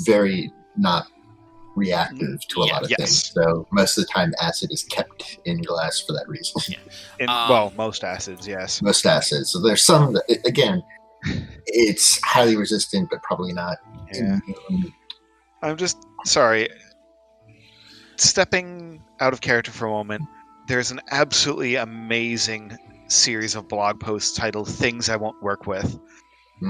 very not reactive to a lot of things. So most of the time, acid is kept in glass for that reason. Yeah. Well, most acids, yes. Most acids. So there's some that, again, it's highly resistant, but probably not. Yeah. I'm just sorry. Stepping out of character for a moment, there's an absolutely amazing series of blog posts titled "Things I Won't Work With"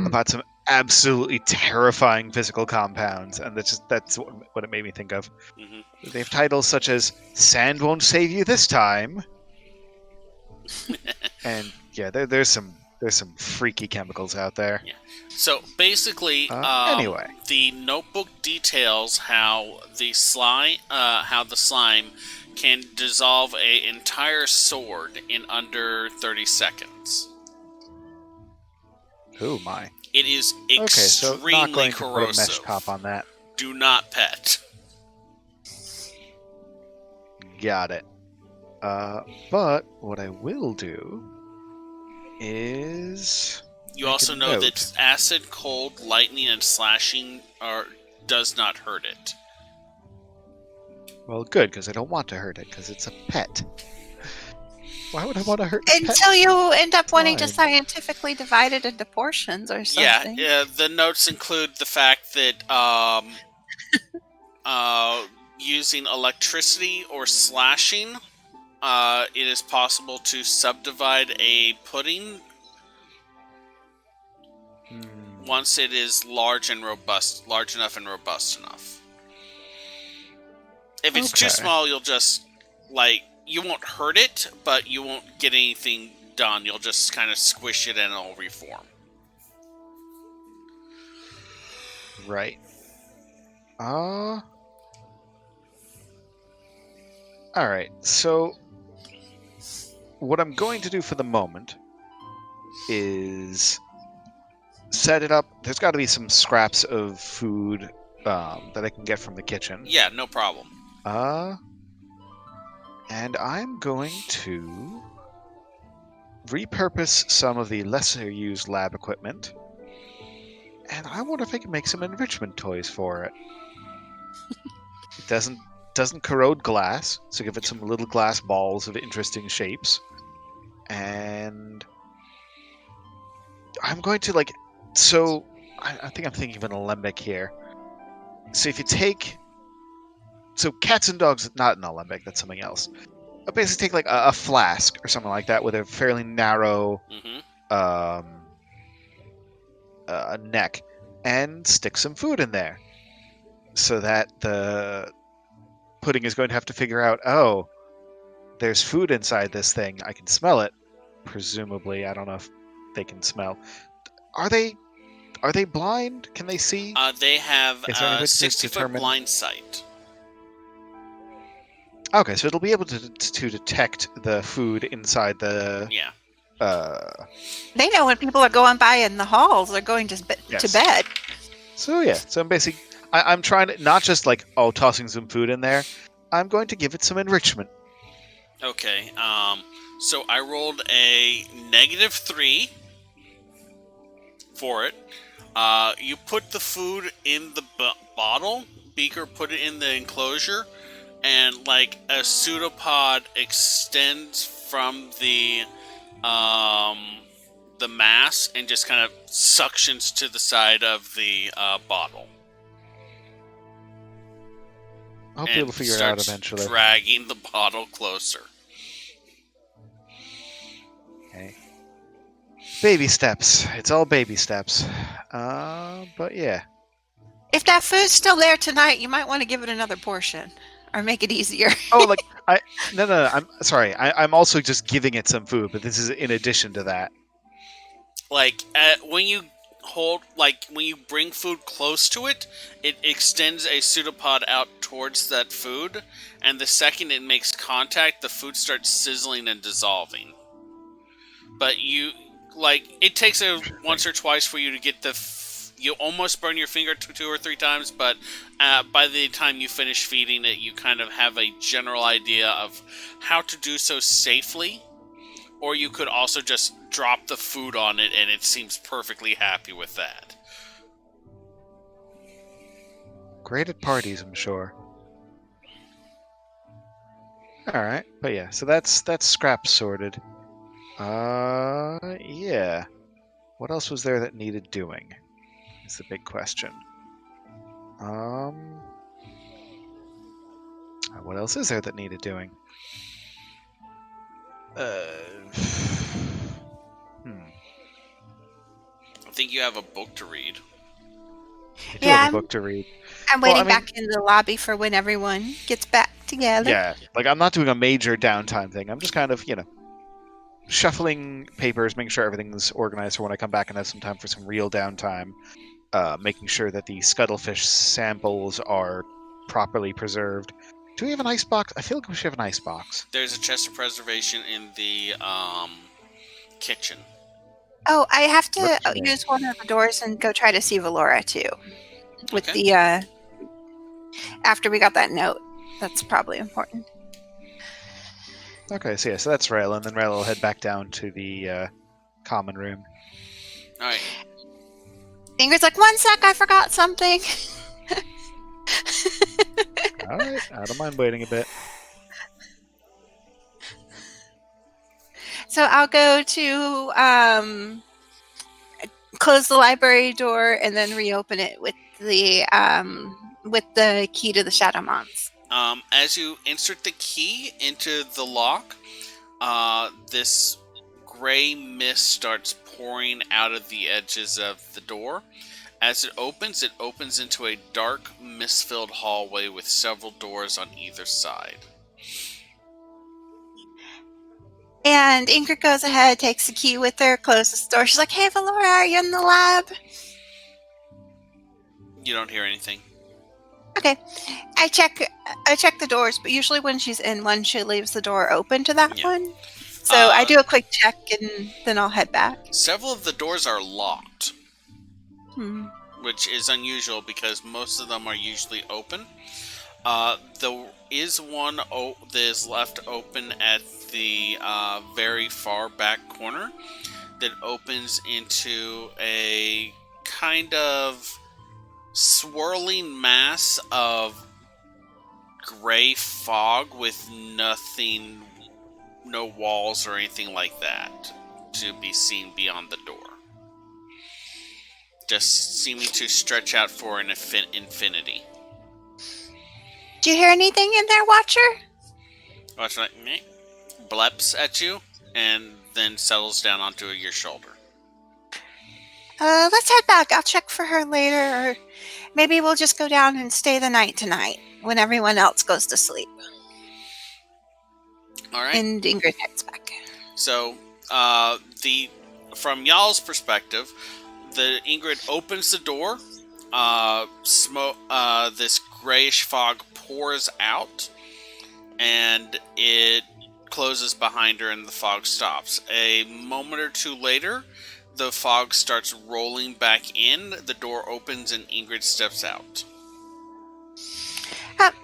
about some absolutely terrifying physical compounds, and that's what it made me think of. Mm-hmm. They have titles such as "Sand Won't Save You This Time," and yeah, there's some freaky chemicals out there. Yeah. So basically, anyway, the notebook details how the slime can dissolve an entire sword in under 30 seconds. Oh my! It is extremely okay, so not going to corrosive. put a mesh top on that. Do not pet. Got it. But what I will do is you also know that acid, cold, lightning, and slashing does not hurt it. Well, good, because I don't want to hurt it, because it's a pet. Why would I want to hurt a pet? Until you end up wanting to scientifically divide it into portions or something. Yeah, the notes include the fact that using electricity or slashing, it is possible to subdivide a pudding once it is large enough and robust enough. If it's too small, you'll just, you won't hurt it, but you won't get anything done. You'll just kind of squish it and it'll reform. Right. Alright, so what I'm going to do for the moment is set it up. There's got to be some scraps of food that I can get from the kitchen. Yeah, no problem. And I'm going to repurpose some of the lesser used lab equipment. And I wonder if I can make some enrichment toys for it. It doesn't corrode glass, so give it some little glass balls of interesting shapes. And I'm going to I think I'm thinking of an alembic here. So if you take cats and dogs, not an alembic, that's something else. I'll basically take a flask or something like that with a fairly narrow neck, and stick some food in there, so that the pudding is going to have to figure out, oh, there's food inside this thing. I can smell it. Presumably, I don't know if they can smell. Are they blind? Can they see? They have Is there any way to 60-foot determine- blind sight. Okay, so it'll be able to detect the food inside the. Yeah. They know when people are going by in the halls, they're going to Yes. bed. So yeah, so I'm basically I'm trying to not just like tossing some food in there. I'm going to give it some enrichment. Okay. So I rolled a -3 for it. You put the food in the bottle, beaker, put it in the enclosure, and like a pseudopod extends from the mass and just kind of suctions to the side of the bottle. I hope you'll figure it out eventually. Dragging the bottle closer. Okay. Baby steps. It's all baby steps. But yeah. If that food's still there tonight, you might want to give it another portion or make it easier. Oh, like no. I'm sorry. I'm also just giving it some food, but this is in addition to that. Like when you bring food close to it, it extends a pseudopod out towards that food, and the second it makes contact, the food starts sizzling and dissolving. But it takes once or twice for you to get you almost burn your finger 2 or 3 times, but by the time you finish feeding it, you kind of have a general idea of how to do so safely. Or you could also just drop the food on it, and it seems perfectly happy with that. Great at parties, I'm sure. All right, but yeah, so that's scrap sorted. Yeah. What else was there that needed doing? Is the big question. What else is there that needed doing? I think you have a book to read. I do have a book to read. I'm waiting back in the lobby for when everyone gets back together. Yeah, like I'm not doing a major downtime thing. I'm just kind of, shuffling papers, making sure everything's organized for when I come back and have some time for some real downtime. Making sure that the scuttlefish samples are properly preserved. Do we have an ice box? I feel like we should have an ice box. There's a chest of preservation in the kitchen. Oh, I have to use one of the doors and go try to see Valora too. With the after we got that note, that's probably important. Okay, so that's Rayla, and then Rayla will head back down to the common room. All right. Ingrid's like, 1 sec, I forgot something. All right, I don't mind waiting a bit. So I'll go to close the library door and then reopen it with the key to the Shadow Mons. As you insert the key into the lock, this gray mist starts pouring out of the edges of the door. As it opens into a dark, mist-filled hallway with several doors on either side. And Ingrid goes ahead, takes the key with her, closes the door. She's like, "Hey, Valora, are you in the lab?" You don't hear anything. Okay. I check the doors, but usually when she's in one, she leaves the door open to that one. So I do a quick check, and then I'll head back. Several of the doors are locked. Which is unusual because most of them are usually open. There is one that is left open at the very far back corner that opens into a kind of swirling mass of gray fog with no walls or anything like that to be seen beyond the door. Just seeming to stretch out for an infinity. Do you hear anything in there, Watcher? Watcher like bleps at you and then settles down onto your shoulder. Let's head back. I'll check for her later, or maybe we'll just go down and stay the night tonight when everyone else goes to sleep. All right. And Ingrid heads back. So, from y'all's perspective, the Ingrid opens the door. This grayish fog pours out, and it closes behind her, and the fog stops. A moment or two later, the fog starts rolling back in. The door opens, and Ingrid steps out.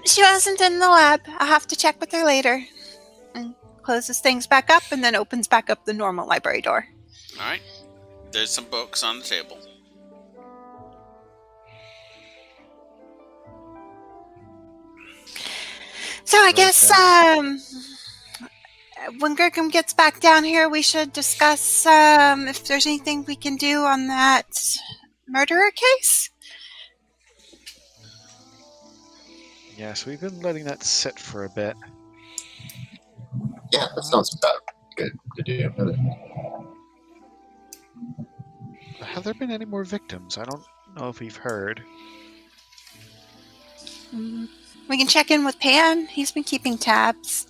She wasn't in the lab. I'll have to check with her later. And closes things back up, and then opens back up the normal library door. All right. There's some books on the table. So I guess when Gergum gets back down here, we should discuss if there's anything we can do on that murderer case. Yes, we've been letting that sit for a bit. Yeah, that sounds about good to do. Have there been any more victims? I don't know if we've heard. We can check in with Pan. He's been keeping tabs.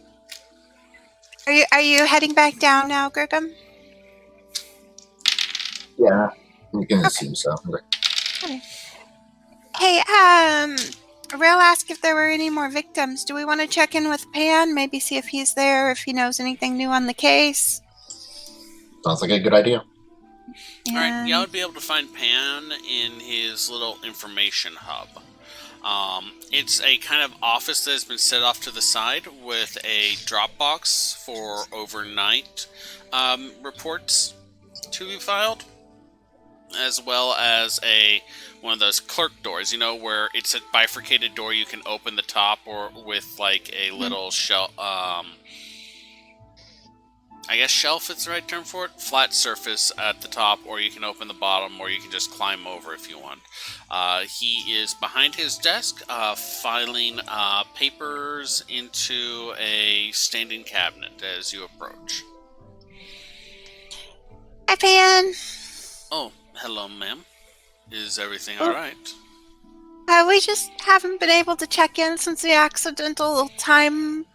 Are you heading back down now, Gergum? Yeah, you can assume so. Okay. Hey, Rail asked if there were any more victims. Do we want to check in with Pan? Maybe see if he's there, if he knows anything new on the case? Sounds like a good idea. All right, y'all would be able to find Pan in his little information hub. It's a kind of office that has been set off to the side with a drop box for overnight reports to be filed, as well as one of those clerk doors, where it's a bifurcated door. You can open the top or with like a little shelf. I guess shelf is the right term for it. Flat surface at the top, or you can open the bottom, or you can just climb over if you want. He is behind his desk, filing papers into a standing cabinet as you approach. Hi, Pan. Oh, hello, ma'am. Is everything all right? We just haven't been able to check in since the accidental time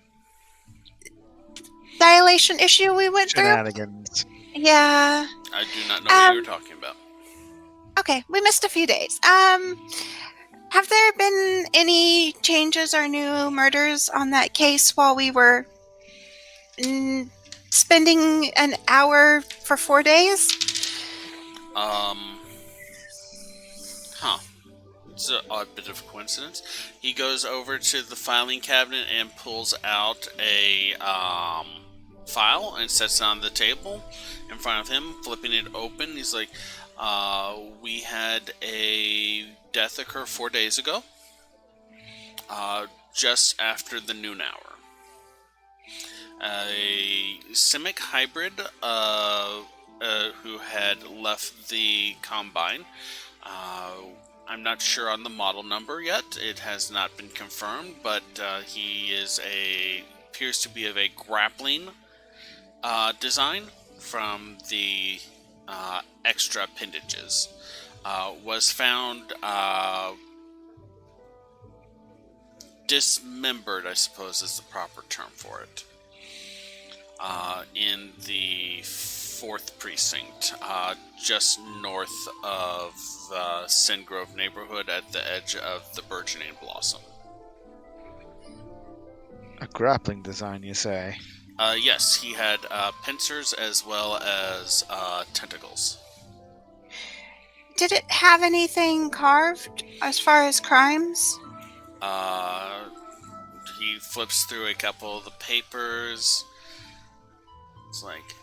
dilation issue we went Shenanigans. through. Yeah. I do not know what you were talking about. Okay, we missed a few days. Have there been any changes or new murders on that case while we were spending an hour for 4 days? It's an odd bit of coincidence. He goes over to the filing cabinet and pulls out a file and sets it on the table in front of him, flipping it open. He's like, we had a death occur 4 days ago, just after the noon hour. A Simic hybrid who had left the Combine. I'm not sure on the model number yet. It has not been confirmed, but he appears to be of a grappling design from the extra appendages. Was found dismembered, I suppose is the proper term for it, in the 4th precinct, just north of Singrove neighborhood at the edge of the burgeoning Blossom. A grappling design, you say? Yes, he had pincers as well as tentacles. Did it have anything carved as far as crimes? He flips through a couple of the papers. It's like,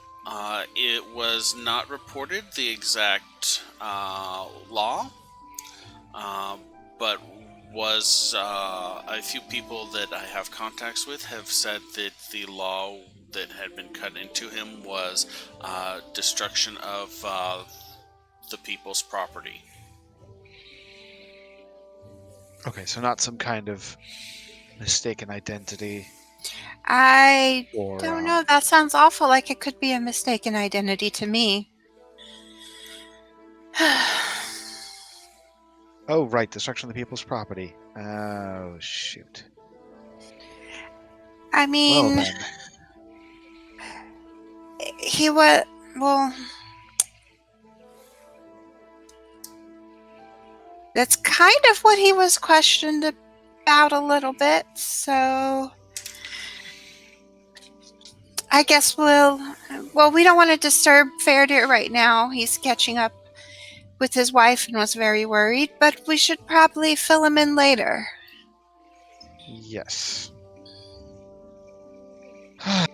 it was not reported the exact law, but was a few people that I have contacts with have said that the law that had been cut into him was destruction of the people's property. Okay, so not some kind of mistaken identity. I Or, don't know. That sounds awful like it could be a mistaken identity to me. Oh, right, destruction of the people's property. Oh, shoot. I Well, mean, then. he was, well, that's kind of what he was questioned about a little bit, so I guess we don't want to disturb Faraday right now. He's catching up with his wife and was very worried, but we should probably fill him in later. Yes. I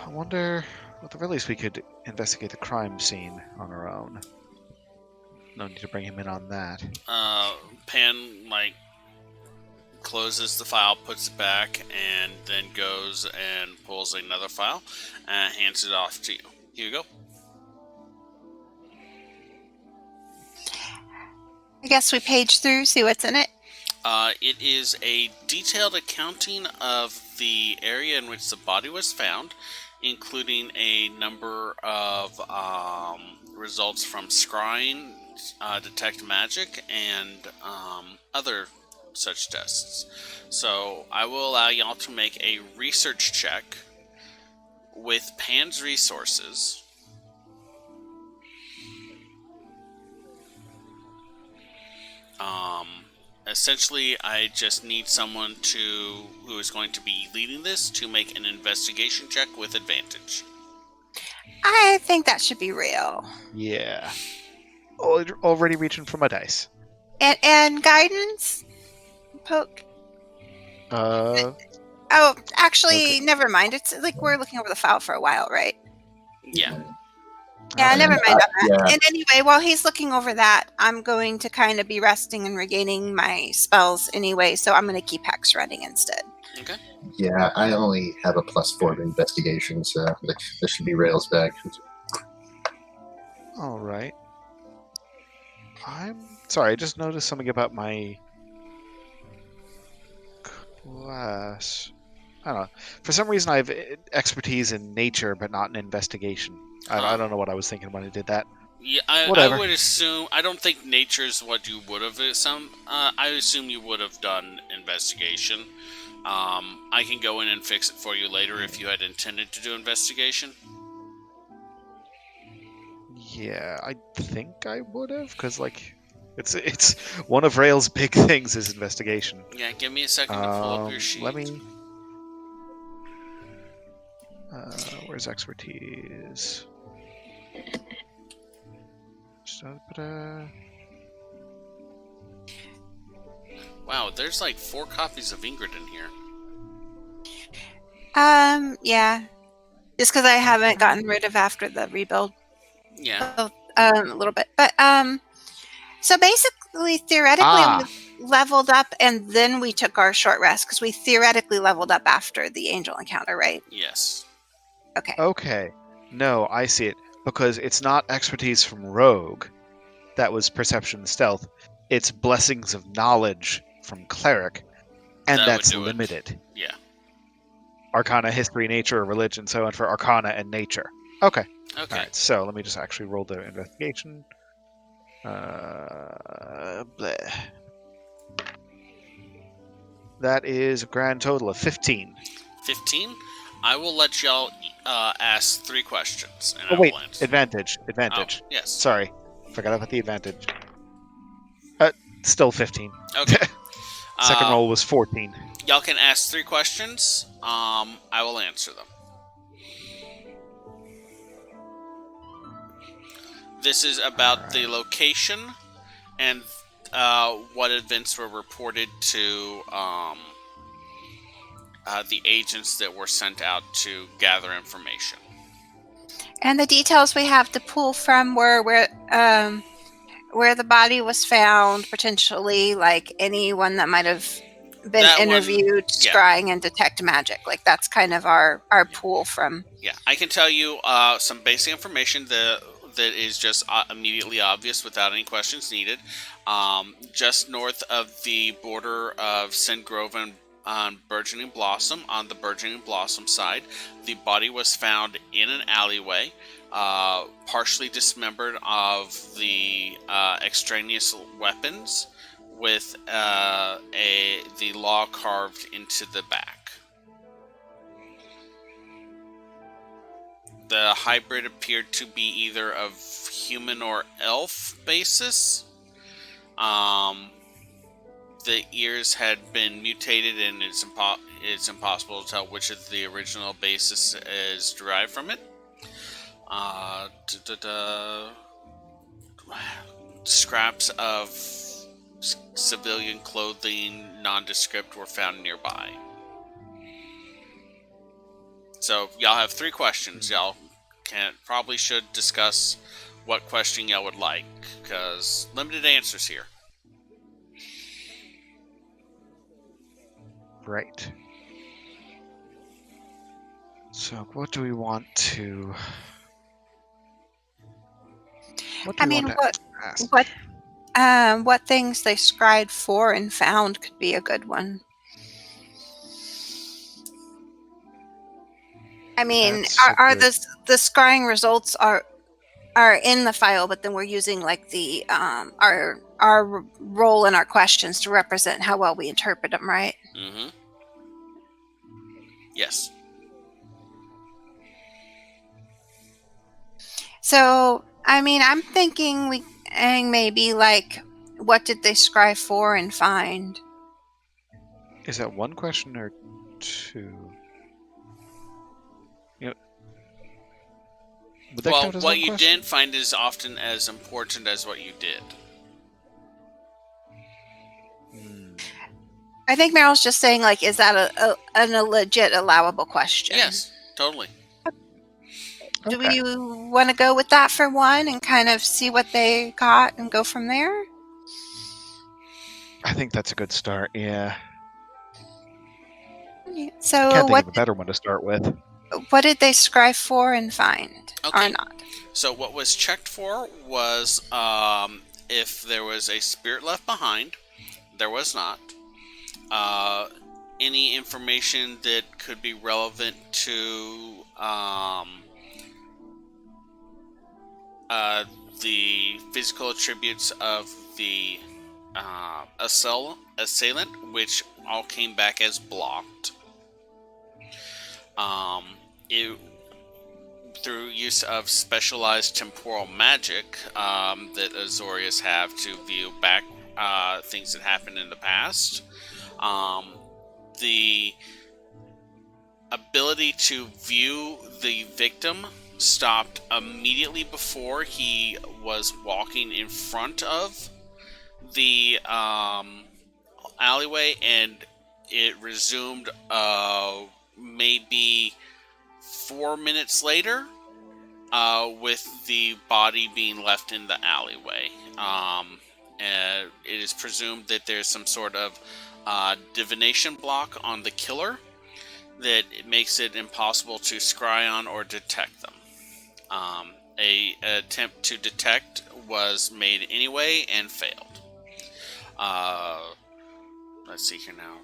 wonder, at the very least, we could investigate the crime scene on our own. No need to bring him in on that. Pan, closes the file, puts it back, and then goes and pulls another file and hands it off to you. Here you go. I guess we page through, see what's in it. It is a detailed accounting of the area in which the body was found, including a number of results from scrying, detect magic, and other such tests. So I will allow y'all to make a research check with Pan's resources. Essentially, I just need someone who is going to be leading this to make an investigation check with advantage. I think that should be real. Yeah. Already reaching for my dice. And guidance? Poke. Uh, Oh, actually, Okay. never mind. It's like we're looking over the file for a while, right? Yeah. Yeah, never mind on that. Yeah. And anyway, while he's looking over that, I'm going to kind of be resting and regaining my spells anyway, so I'm going to keep Hex running instead. Okay. Yeah, I only have a +4 to investigation, so there should be rails back. All right. I'm sorry, I just noticed something about my class. I don't know. For some reason, I have expertise in nature, but not in investigation. I don't know what I was thinking when I did that. Yeah, I Whatever. would assume. I don't think nature's what you would have. I assume you would have done investigation. I can go in and fix it for you later if you had intended to do investigation. Yeah, I think I would have, because it's one of Rail's big things is investigation. Yeah, give me a second to pull up your sheet. Let me. Where's expertise? Wow, there's like 4 copies of Ingrid in here. Yeah. Just because I haven't gotten rid of after the rebuild Yeah. a little bit. But, so basically, theoretically, we leveled up and then we took our short rest because we theoretically leveled up after the angel encounter, right? Yes. Okay. Okay. No, I see it. Because it's not expertise from Rogue. That was perception and stealth. It's blessings of knowledge from Cleric. And That would that's do it. limited. Yeah. Arcana, history, nature, religion, so on for Arcana and nature. Okay. Okay. Alright, so let me just actually roll the investigation. Bleh. That is a grand total of 15. 15. I will let y'all ask 3 questions, and Oh, I wait. will answer. Advantage. Oh, yes. Sorry. Forgot about the advantage. Still 15. Okay. Second roll was 14. Y'all can ask 3 questions. I will answer them. This is about the location and what events were reported to the agents that were sent out to gather information. And the details we have to pull from were where the body was found, potentially, like anyone that might have been That one, interviewed, yeah. scrying and detect magic. Like that's kind of our pool from. Yeah, I can tell you some basic information that is just immediately obvious without any questions needed. Just north of the border of Sandgrove and on Burgeoning Blossom. On the Burgeoning Blossom side, the body was found in an alleyway, partially dismembered of the extraneous weapons, with the law carved into the back. The hybrid appeared to be either of human or elf basis. The ears had been mutated, and it's impossible to tell which of the original basis is derived from it. Scraps of civilian clothing, nondescript, were found nearby. So y'all have 3 questions. Y'all probably should discuss what question y'all would like, because limited answers here. Right. So, what do we want to? What do I we mean, want to ask? what things they scried for and found could be a good one. I mean, are the scrying results are in the file, but then we're using like the our role in our questions to represent how well we interpret them, right? Mm-hmm. Yes. So, I mean, I'm thinking maybe like, what did they scry for and find? Is that 1 question or 2? Would that Well, count as what 1 you question? didn't find is often as important as what you did. I think Meryl's just saying, like, is that a legit allowable question? Yes, totally. Do we want to go with that for 1 and kind of see what they got and go from there? I think that's a good start. Yeah. So Can't think of a better one to start with. What did they scry for and find, Okay. or not? So what was checked for was if there was a spirit left behind. There was not. Any information that could be relevant to the physical attributes of the assailant, which all came back as blocked. Through use of specialized temporal magic that Azorius have to view back things that happened in the past. The ability to view the victim stopped immediately before he was walking in front of the alleyway, and it resumed maybe 4 minutes later, with the body being left in the alleyway. And it is presumed that there's some sort of divination block on the killer that it makes it impossible to scry on or detect them. A attempt to detect was made anyway and failed. Let's see here now.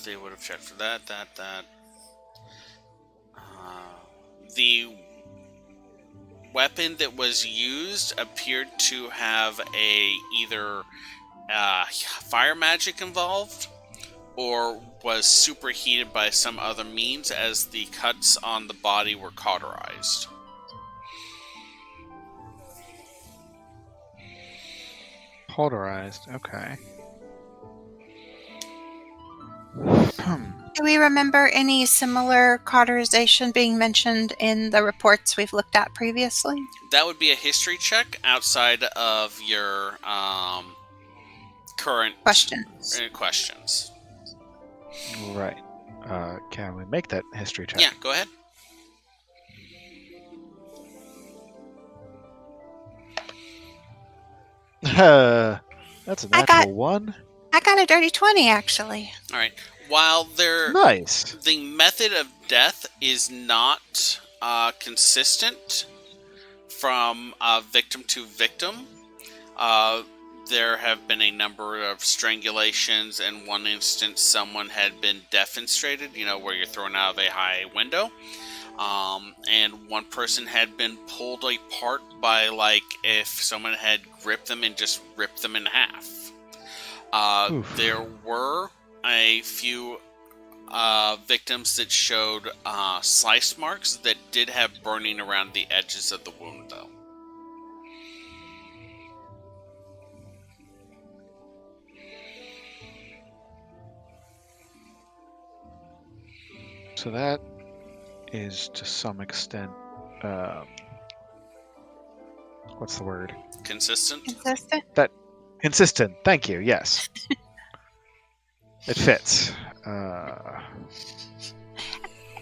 They would have checked for that. The weapon that was used appeared to have either fire magic involved, or was superheated by some other means, as the cuts on the body were cauterized. Polarized. Okay. Do we remember any similar cauterization being mentioned in the reports we've looked at previously? That would be a history check outside of your current questions. Right. Can we make that history check? Yeah, go ahead. That's a natural 1. I got a dirty 20, actually. All right. While Nice. The method of death is not consistent from victim to victim, there have been a number of strangulations. In one instance, someone had been defenestrated, where you're thrown out of a high window. And one person had been pulled apart by, if someone had gripped them and just ripped them in half. There were a few victims that showed slice marks that did have burning around the edges of the wound, though. So that is to some extent, what's the word? Consistent? Consistent. Thank you. Yes. It fits.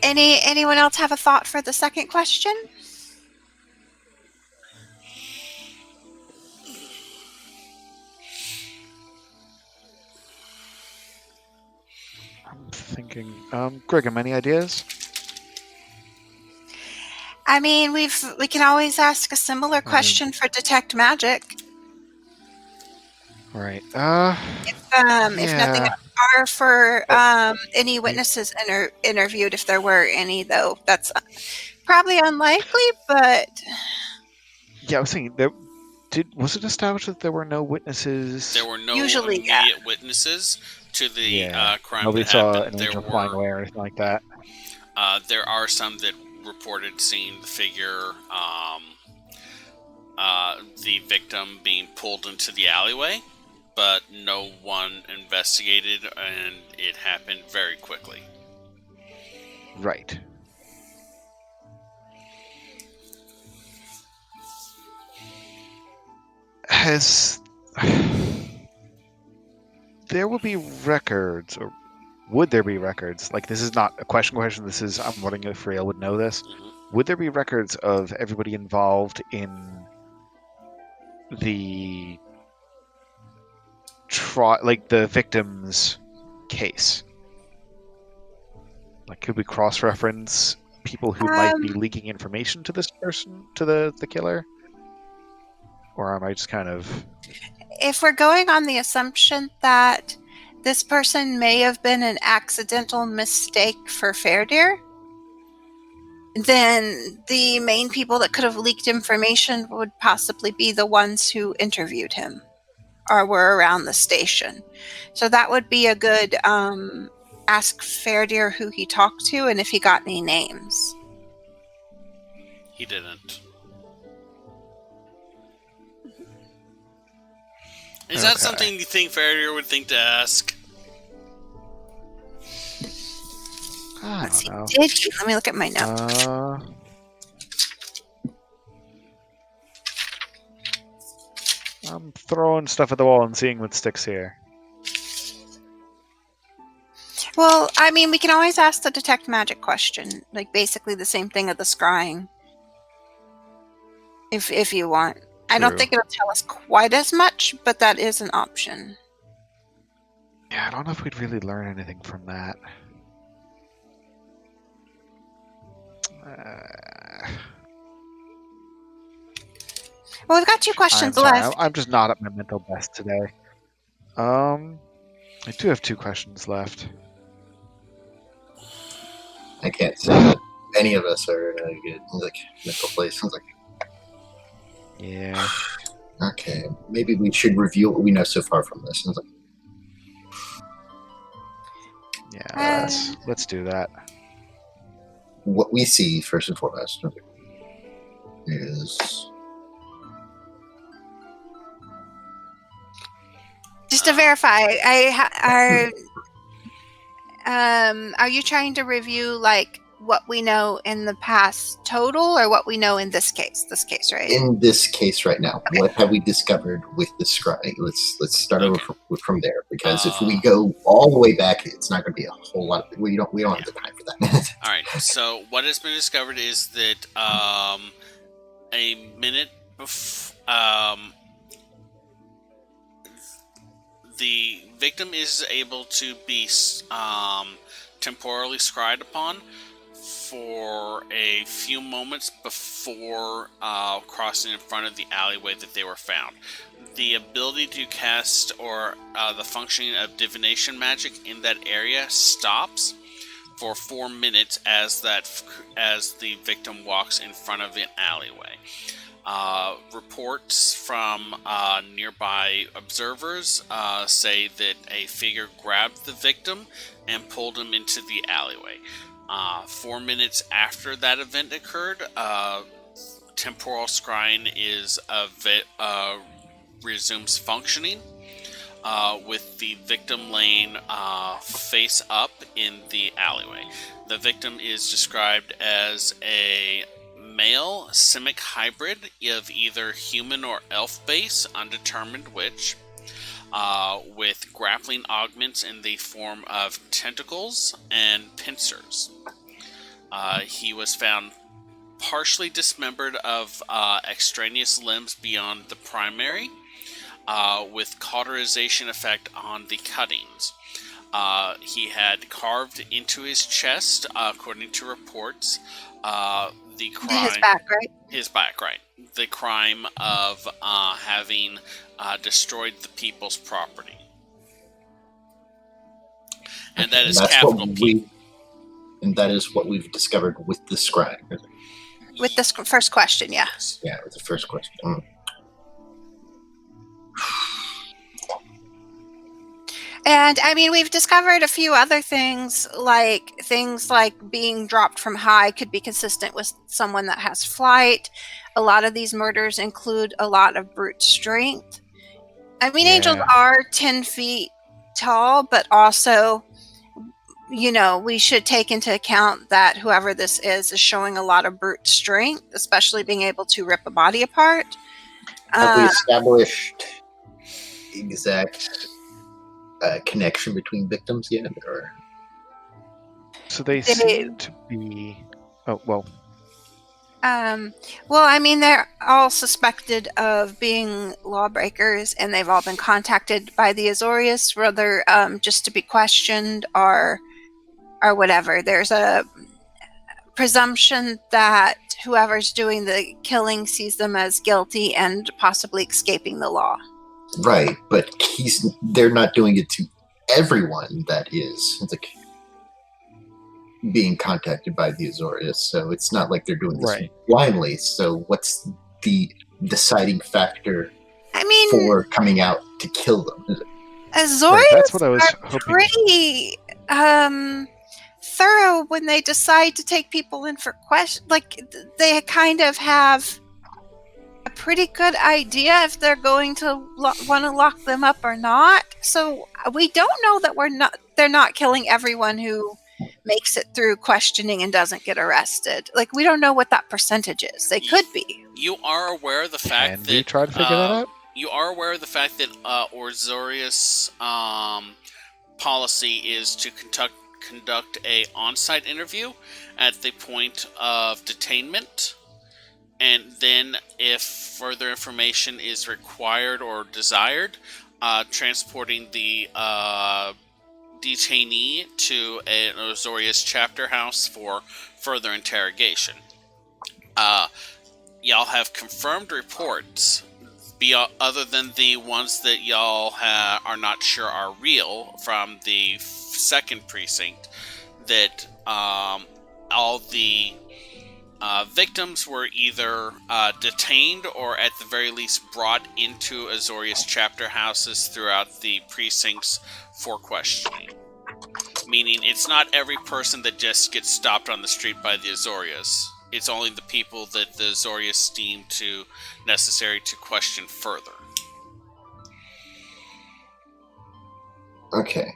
Anyone else have a thought for the second question? I'm thinking. Griggum, any ideas? I mean, we can always ask a similar question for detect magic. Right. If nothing else, or for any witnesses interviewed, if there were any, though that's probably unlikely. But yeah, I was thinking was it established that there were no witnesses? There were no Usually, immediate witnesses to the crime. Nobody that saw happened. an angel flying away or anything like that. There are some that reported seeing the figure, the victim being pulled into the alleyway, but no one investigated, and it happened very quickly. Right. There will be records, or would there be records? This is not a question. This is, I'm wondering if Rael would know this. Mm-hmm. Would there be records of everybody involved in the the victim's case? Could we cross-reference people who might be leaking information to this person, to the killer? Or am I just kind of... If we're going on the assumption that this person may have been an accidental mistake for Fairdeer, then the main people that could have leaked information would possibly be the ones who interviewed him or were around the station. So that would be a good ask Fairdeer who he talked to and if he got any names. He didn't. Is that something you think Fairdeer would think to ask? Let's see. Did he? Let me look at my notes. I'm throwing stuff at the wall and seeing what sticks here. Well, I mean, we can always ask the detect magic question, basically the same thing of the scrying, if you want. True. I don't think it'll tell us quite as much, but that is an option. Yeah, I don't know if we'd really learn anything from that. Well, we've got 2 questions left. I'm just not at my mental best today. I do have 2 questions left. I can't say that any of us are in a good mental place. Yeah. Okay, maybe we should review what we know so far from this. Yeah, let's do that. What we see first and foremost is... Just to verify, are you trying to review what we know in the past total, or what we know in this case? This case, right? In this case, right now, okay. What have we discovered with the scrying? Let's start over from there, because if we go all the way back, it's not going to be a whole lot. We don't have the time for that. All right. So what has been discovered is that a minute before. The victim is able to be temporally scryed upon for a few moments before crossing in front of the alleyway that they were found. the ability to cast or the functioning of divination magic in that area stops for 4 minutes as the victim walks in front of an alleyway. Reports from nearby observers say that a figure grabbed the victim and pulled him into the alleyway. 4 minutes after that event occurred, temporal scrying resumes functioning, with the victim laying face up in the alleyway. The victim is described as a male simic hybrid of either human or elf base, undetermined which, with grappling augments in the form of tentacles and pincers. He was found partially dismembered of extraneous limbs beyond the primary, with cauterization effect on the cuttings. He had carved into his chest, according to reports, the crime... His back, right? His back, right. The crime of having destroyed the people's property. And that is capital P. And that is what we've discovered with the scrying. With this first question, yeah. Yeah, with the first question. And I mean, we've discovered a few other things like being dropped from high could be consistent with someone that has flight. A lot of these murders include a lot of brute strength. I mean, angels are 10 feet tall, but also, you know, we should take into account that whoever this is showing a lot of brute strength, especially being able to rip a body apart. Have we established exact connection between victims yet? Or? So they seem to be... Oh, well. Well, I mean, they're all suspected of being lawbreakers, and they've all been contacted by the Azorius, whether just to be questioned or whatever. There's a presumption that whoever's doing the killing sees them as guilty and possibly escaping the law. Right, but they're not doing it to everyone that is being contacted by the Azorius, so it's not like they're doing this blindly. So what's the deciding factor for coming out to kill them? Azorius that's what I was hoping. Pretty thorough when they decide to take people in for questions. Like, they kind of have a pretty good idea if they're going to want to lock them up or not. So we don't know that they're not killing everyone who makes it through questioning and doesn't get arrested. Like, we don't know what that percentage is. They could be. You are aware of the fact that... try to figure that out? You are aware of the fact that Azorius policy is to conduct a on-site interview at the point of detainment, and then if further information is required or desired, transporting the detainee to an Azorius chapter house for further interrogation. Y'all have confirmed reports, other than the ones that y'all are not sure are real from the second precinct, that all the victims were either detained or at the very least brought into Azorius chapter houses throughout the precincts for questioning. Meaning it's not every person that just gets stopped on the street by the Azorius. It's only the people that the Azorius deem to necessary to question further. Okay.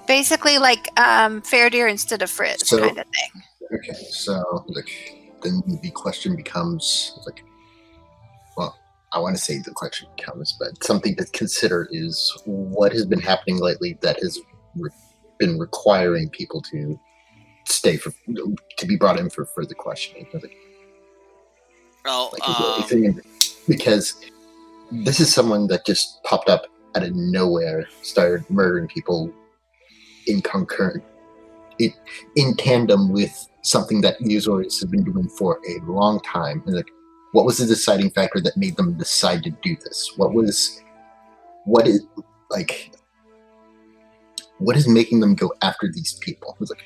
Basically, like Fair Deer instead of Frizz kind of thing. Okay, so then the question becomes well, I want to say the question becomes, but something to consider is what has been happening lately that has been requiring people to to be brought in for further questioning. Well, because this is someone that just popped up out of nowhere, started murdering people in tandem with something that the Azorius have been doing for a long time. And what was the deciding factor that made them decide to do this? What is making them go after these people? It was like,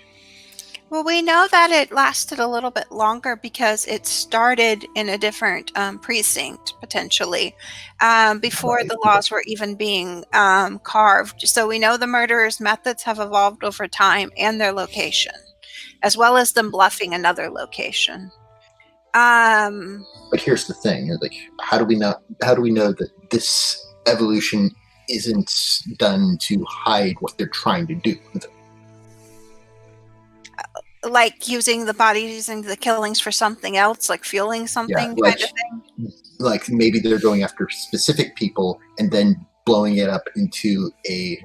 Well, we know that it lasted a little bit longer because it started in a different precinct, potentially, before Right. the laws were even being carved. So we know the murderers' methods have evolved over time and their location, as well as them bluffing another location. but here's the thing: is like, how do we know that this evolution isn't done to hide what they're trying to do? Like using the bodies, using the killings for something else, like fueling something kind of thing. Like maybe they're going after specific people and then blowing it up into a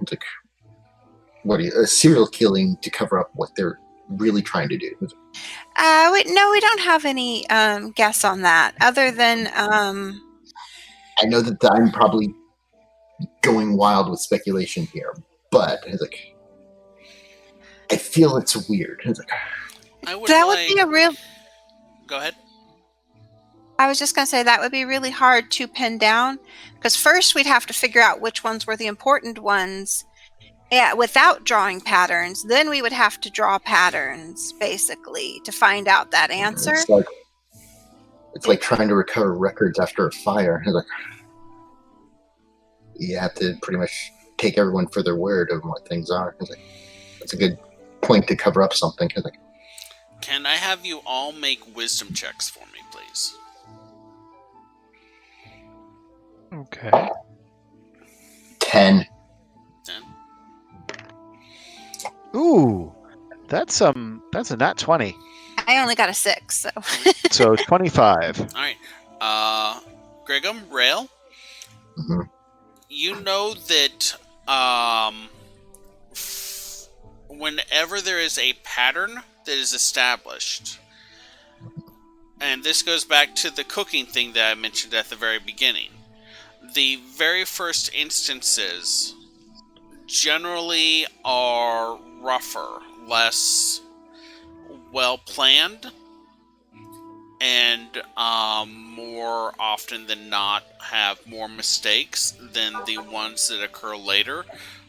serial killing to cover up what they're really trying to do. No, we don't have any guess on that, other than I know that I'm probably going wild with speculation here, but it's like, I feel it's weird. It's like, that would be a real. Go ahead. I was just going to say that would be really hard to pin down, because first we'd have to figure out which ones were the important ones without drawing patterns. Then we would have to draw patterns, basically, to find out that answer. It's like trying to recover records after a fire. It's like, you have to pretty much take everyone for their word of what things are. It's like, that's a good point to cover up something. It's like, can I have you all make wisdom checks for me, please? Okay. 10. 10. Ooh, that's a nat 20. I only got a 6, so. So 25. All right. Gregum, Rail, Mm-hmm. you know that whenever there is a pattern that is established, and this goes back to the cooking thing that I mentioned at the very beginning, the very first instances generally are rougher, less well planned, and more often than not have more mistakes than the ones that occur later,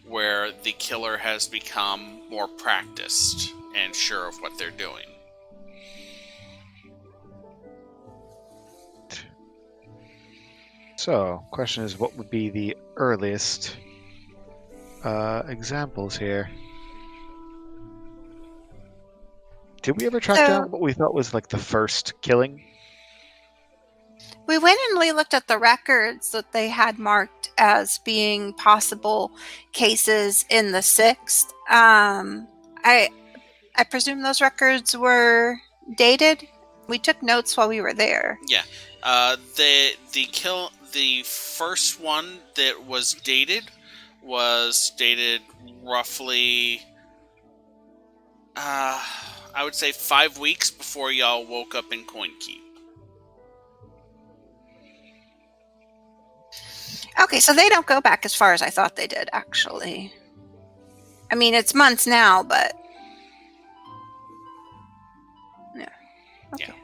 where the killer has become more practiced and sure of what they're doing. So, question is, what would be the earliest examples here? Did we ever track down what we thought was like the first killing? We went and we looked at the records that they had marked as being possible cases in the 6th. I presume those records were dated. We took notes while we were there. Yeah. The first one that was dated roughly, I would say 5 weeks before y'all woke up in Coin Keep. Okay, so they don't go back as far as I thought they did, actually. I mean, it's months now, but... Yeah. Okay. Yeah.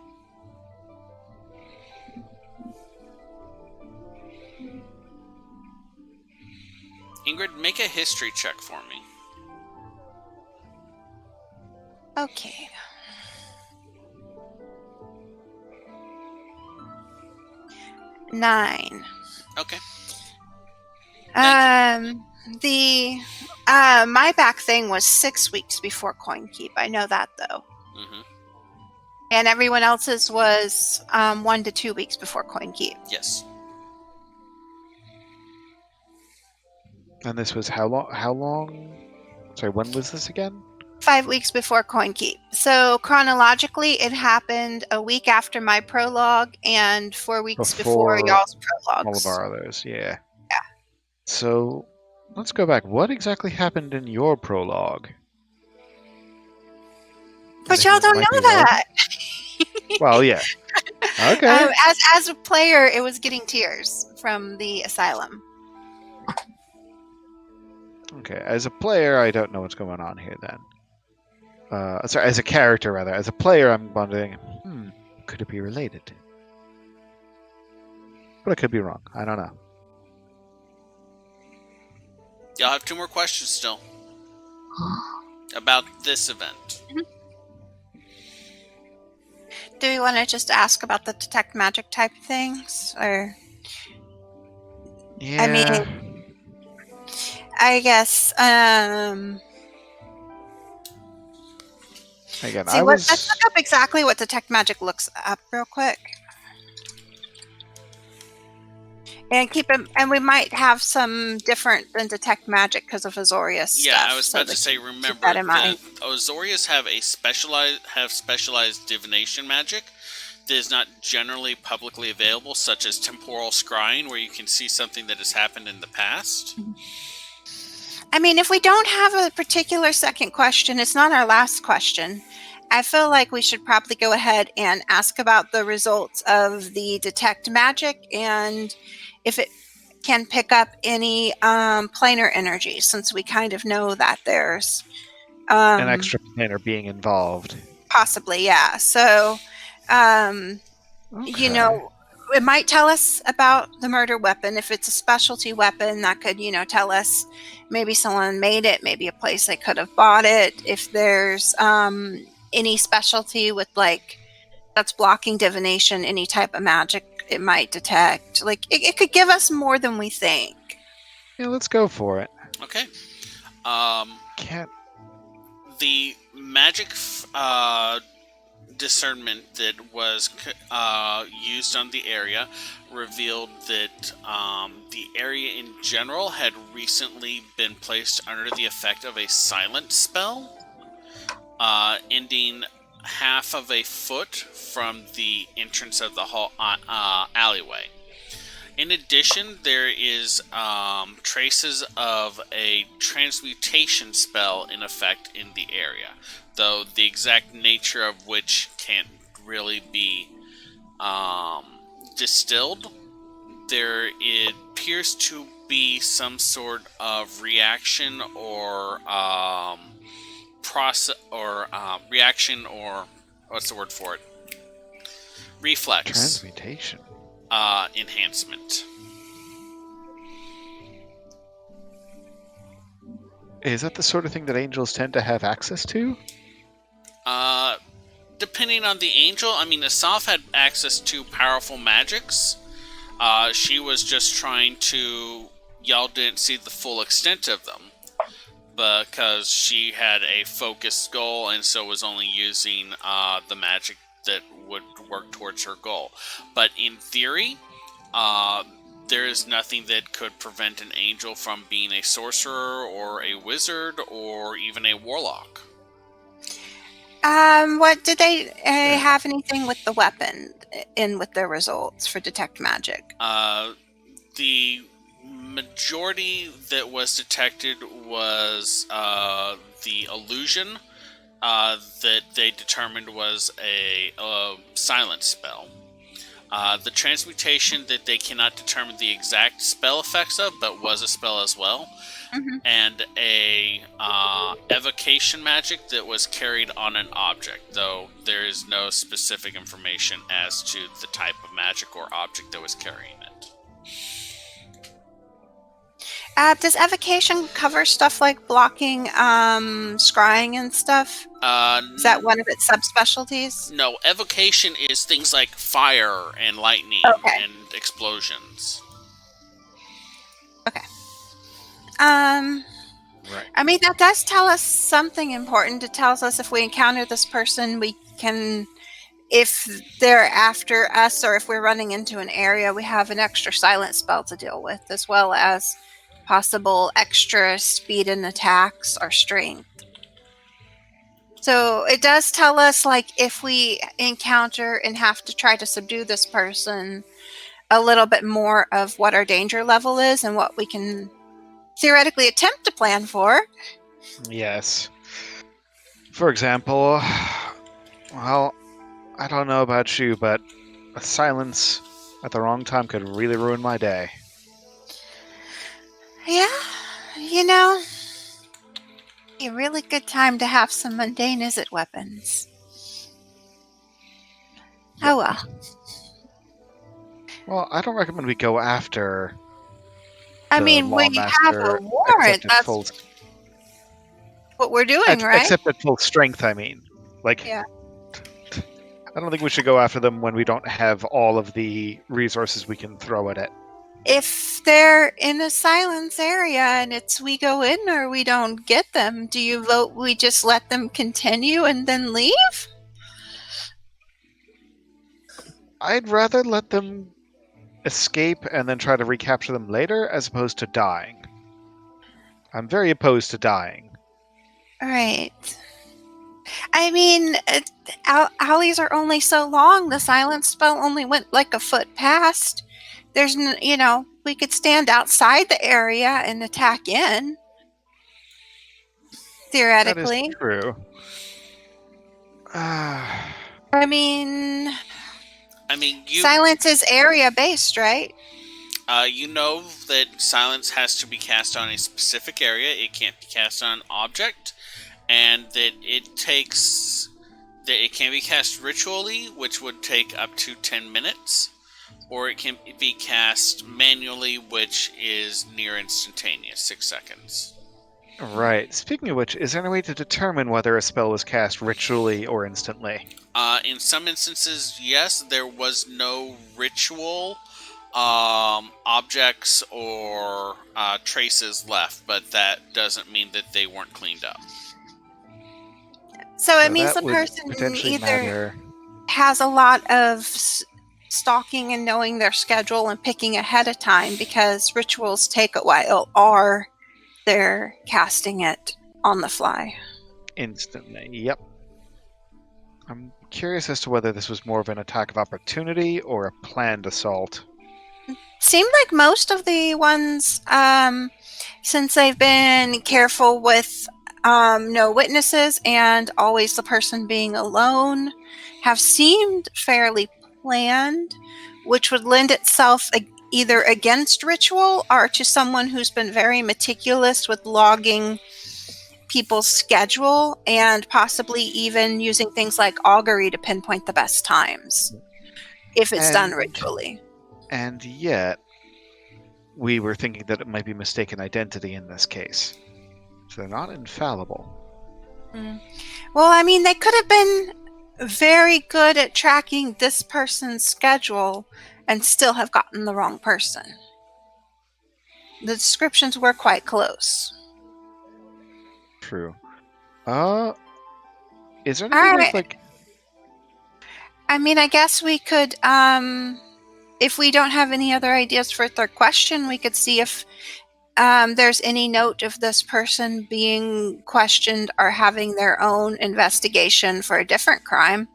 Ingrid, make a history check for me. Okay. Nine. Okay. My back thing was 6 weeks before Coin Keep. I know that, though. Mm-hmm. And everyone else's was 1 to 2 weeks before Coin Keep. Yes. And this was how long? Sorry, when was this again? 5 weeks before Coin Keep. So chronologically, it happened a week after my prologue and 4 weeks before y'all's prologues. All of our others, yeah. Yeah. So let's go back. What exactly happened in your prologue? But y'all don't know that. Well, yeah. Okay. As a player, it was getting tears from the asylum. Okay, as a player, I don't know what's going on here then. Sorry, as a character, rather. As a player, I'm wondering, could it be related? but I could be wrong. I don't know. Y'all have 2 more questions still about this event. Do we want to just ask about the detect magic type things, or? Yeah. I mean, I guess. Again, Let's look up exactly what detect magic looks up real quick, and and we might have some different than detect magic because of Azorius stuff. Yeah, I was about to say. Remember that Azorius have specialized divination magic that is not generally publicly available, such as temporal scrying, where you can see something that has happened in the past. I mean, if we don't have a particular second question, it's not our last question. I feel like we should probably go ahead and ask about the results of the detect magic and if it can pick up any planar energy, since we kind of know that there's an extra planar being involved. Possibly, yeah. So, you know, it might tell us about the murder weapon. If it's a specialty weapon, that could, tell us maybe someone made it, maybe a place they could have bought it. If there's any specialty with, like, that's blocking divination, any type of magic it might detect. Like, it could give us more than we think. Yeah, let's go for it. Okay. Can't. The magic discernment that was used on the area revealed that the area in general had recently been placed under the effect of a silent spell, ending half of a foot from the entrance of the hall alleyway. In addition, there is traces of a transmutation spell in effect in the area, though the exact nature of which can't really be distilled. There appears to be some sort of reaction or reaction, or what's the word for it? Reflex. Transmutation. Enhancement. Is that the sort of thing that angels tend to have access to? Depending on the angel, I mean, Asaf had access to powerful magics. She was just trying to... Y'all didn't see the full extent of them, because she had a focused goal and so was only using the magic that would work towards her goal. But in theory, there is nothing that could prevent an angel from being a sorcerer or a wizard or even a warlock. What did they have anything with the weapon in with their results for detect magic? The majority that was detected was the illusion that they determined was a silent spell. The transmutation that they cannot determine the exact spell effects of, but was a spell as well. Mm-hmm. And a evocation magic that was carried on an object, though there is no specific information as to the type of magic or object that was carrying it. Does evocation cover stuff like blocking, scrying and stuff? Is that one of its subspecialties? No, evocation is things like fire and lightning and explosions. Okay. Right. I mean, that does tell us something important. It tells us if we encounter this person, we can, if they're after us or if we're running into an area, we have an extra silent spell to deal with, as well as possible extra speed in attacks or strength. So it does tell us, like, if we encounter and have to try to subdue this person, a little bit more of what our danger level is and what we can theoretically attempt to plan for. Yes. For example, well, I don't know about you, but a silence at the wrong time could really ruin my day. Yeah, a really good time to have some mundane izzet weapons. Yep. Oh well. Well, I don't recommend we go after. I The mean, we have Lawmaster a warrant. except at That's full, what we're doing, right? except at full strength. I mean, Yeah. I don't think we should go after them when we don't have all of the resources we can throw at it. If they're in a silence area and it's we go in or we don't get them, do you vote we just let them continue and then leave? I'd rather let them escape and then try to recapture them later, as opposed to dying. I'm very opposed to dying. Right. I mean, alleys are only so long. The silence spell only went like a foot past. There's, we could stand outside the area and attack in. Theoretically. That is true. I mean, you silence is area based, right? you know that silence has to be cast on a specific area. It can't be cast on an object, and that it can be cast ritually, which would take up to 10 minutes, or it can be cast manually, which is near instantaneous, 6 seconds. Right. Speaking of which, is there any way to determine whether a spell was cast ritually or instantly? In some instances, yes, there was no ritual objects or traces left, but that doesn't mean that they weren't cleaned up. So it means the person either has a lot of stalking and knowing their schedule and picking ahead of time, because rituals take a while, or they're casting it on the fly. Instantly, yep. I'm curious as to whether this was more of an attack of opportunity or a planned assault. Seemed like most of the ones, since they've been careful with no witnesses and always the person being alone, have seemed fairly planned, which would lend itself either against ritual or to someone who's been very meticulous with logging people's schedule and possibly even using things like augury to pinpoint the best times if it's done ritually. And yet, we were thinking that it might be mistaken identity in this case. So they're not infallible. Well, I mean, they could have been very good at tracking this person's schedule and still have gotten the wrong person. The descriptions were quite close. True. Is there anything I mean, I guess we could, if we don't have any other ideas for a third question, we could see if there's any note of this person being questioned or having their own investigation for a different crime.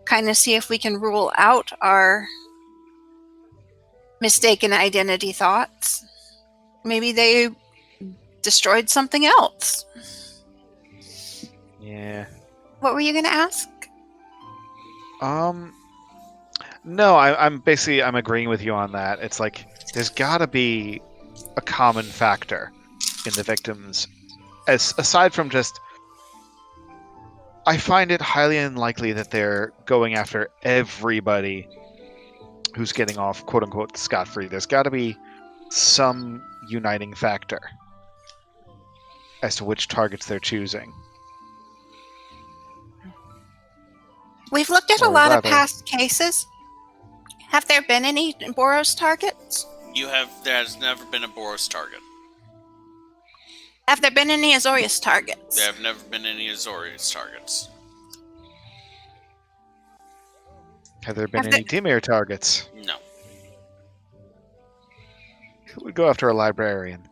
Kind of see if we can rule out our mistaken identity thoughts. Maybe they destroyed something else. Yeah. What were you going to ask? No, I'm agreeing with you on that. It's like there's got to be a common factor in the victims, aside from just. I find it highly unlikely that they're going after everybody who's getting off "quote unquote" scot-free. There's got to be some uniting factor as to which targets they're choosing. We've looked at a lot of past cases. Have there been any Boros targets? There has never been a Boros target. Have there been any Azorius targets? There have never been any Azorius targets. Have there been any Dimir targets? No. Who would go after a librarian?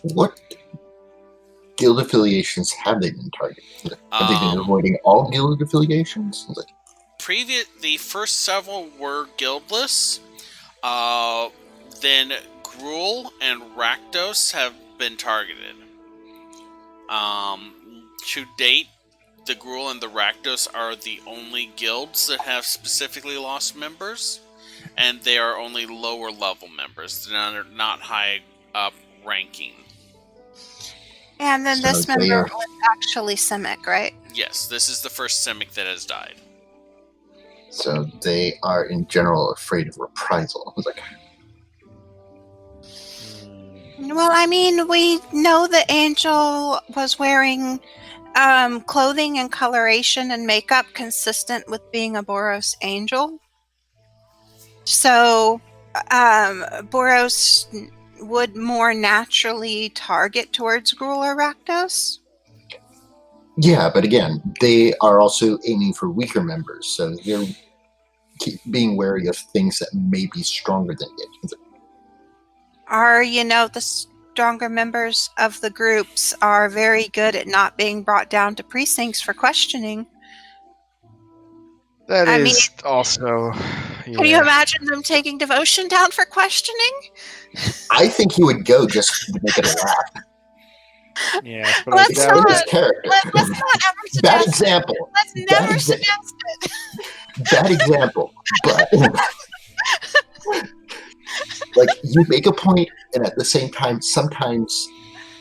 What guild affiliations have they been targeting? Have they been avoiding all guild affiliations? The first several were guildless. Then Gruul and Rakdos have been targeted. To date, the Gruul and the Rakdos are the only guilds that have specifically lost members, and they are only lower level members. They're not high up ranking. And then this member was actually Simic, right? Yes, this is the first Simic that has died. So they are in general afraid of reprisal. I was like, Well, I mean, we know the angel was wearing clothing and coloration and makeup consistent with being a Boros angel. So, Boros would more naturally target towards Gruul or Rakdos. yeah, but again, they are also aiming for weaker members, so they're being wary of things that may be stronger than it. Are, the stronger members of the groups are very good at not being brought down to precincts for questioning. That I is also. Can you imagine them taking devotion down for questioning? I think he would go just to make it a laugh. Yeah, but Let's It's in his character. Let's not ever suggest Bad example. Let's never suggest it. Bad example, but like you make a point, and at the same time, sometimes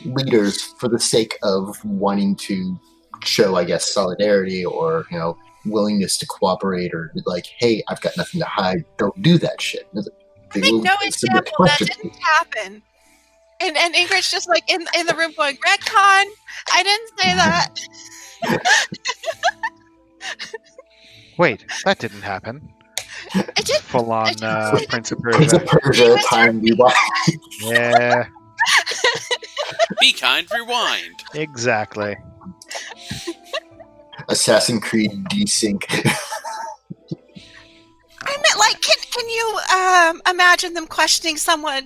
leaders, for the sake of wanting to show, I guess, solidarity or willingness to cooperate, or like, hey, I've got nothing to hide, don't do that shit. They will No submit example that questions. didn't happen. And Ingrid's just like in the room going, retcon, I didn't say that. Wait, that didn't happen. It did. Full on Prince of Prince of Persia. Persia, time rewind. Yeah, Be kind, rewind. exactly. Assassin's Creed desync. I meant, like, can you imagine them questioning someone,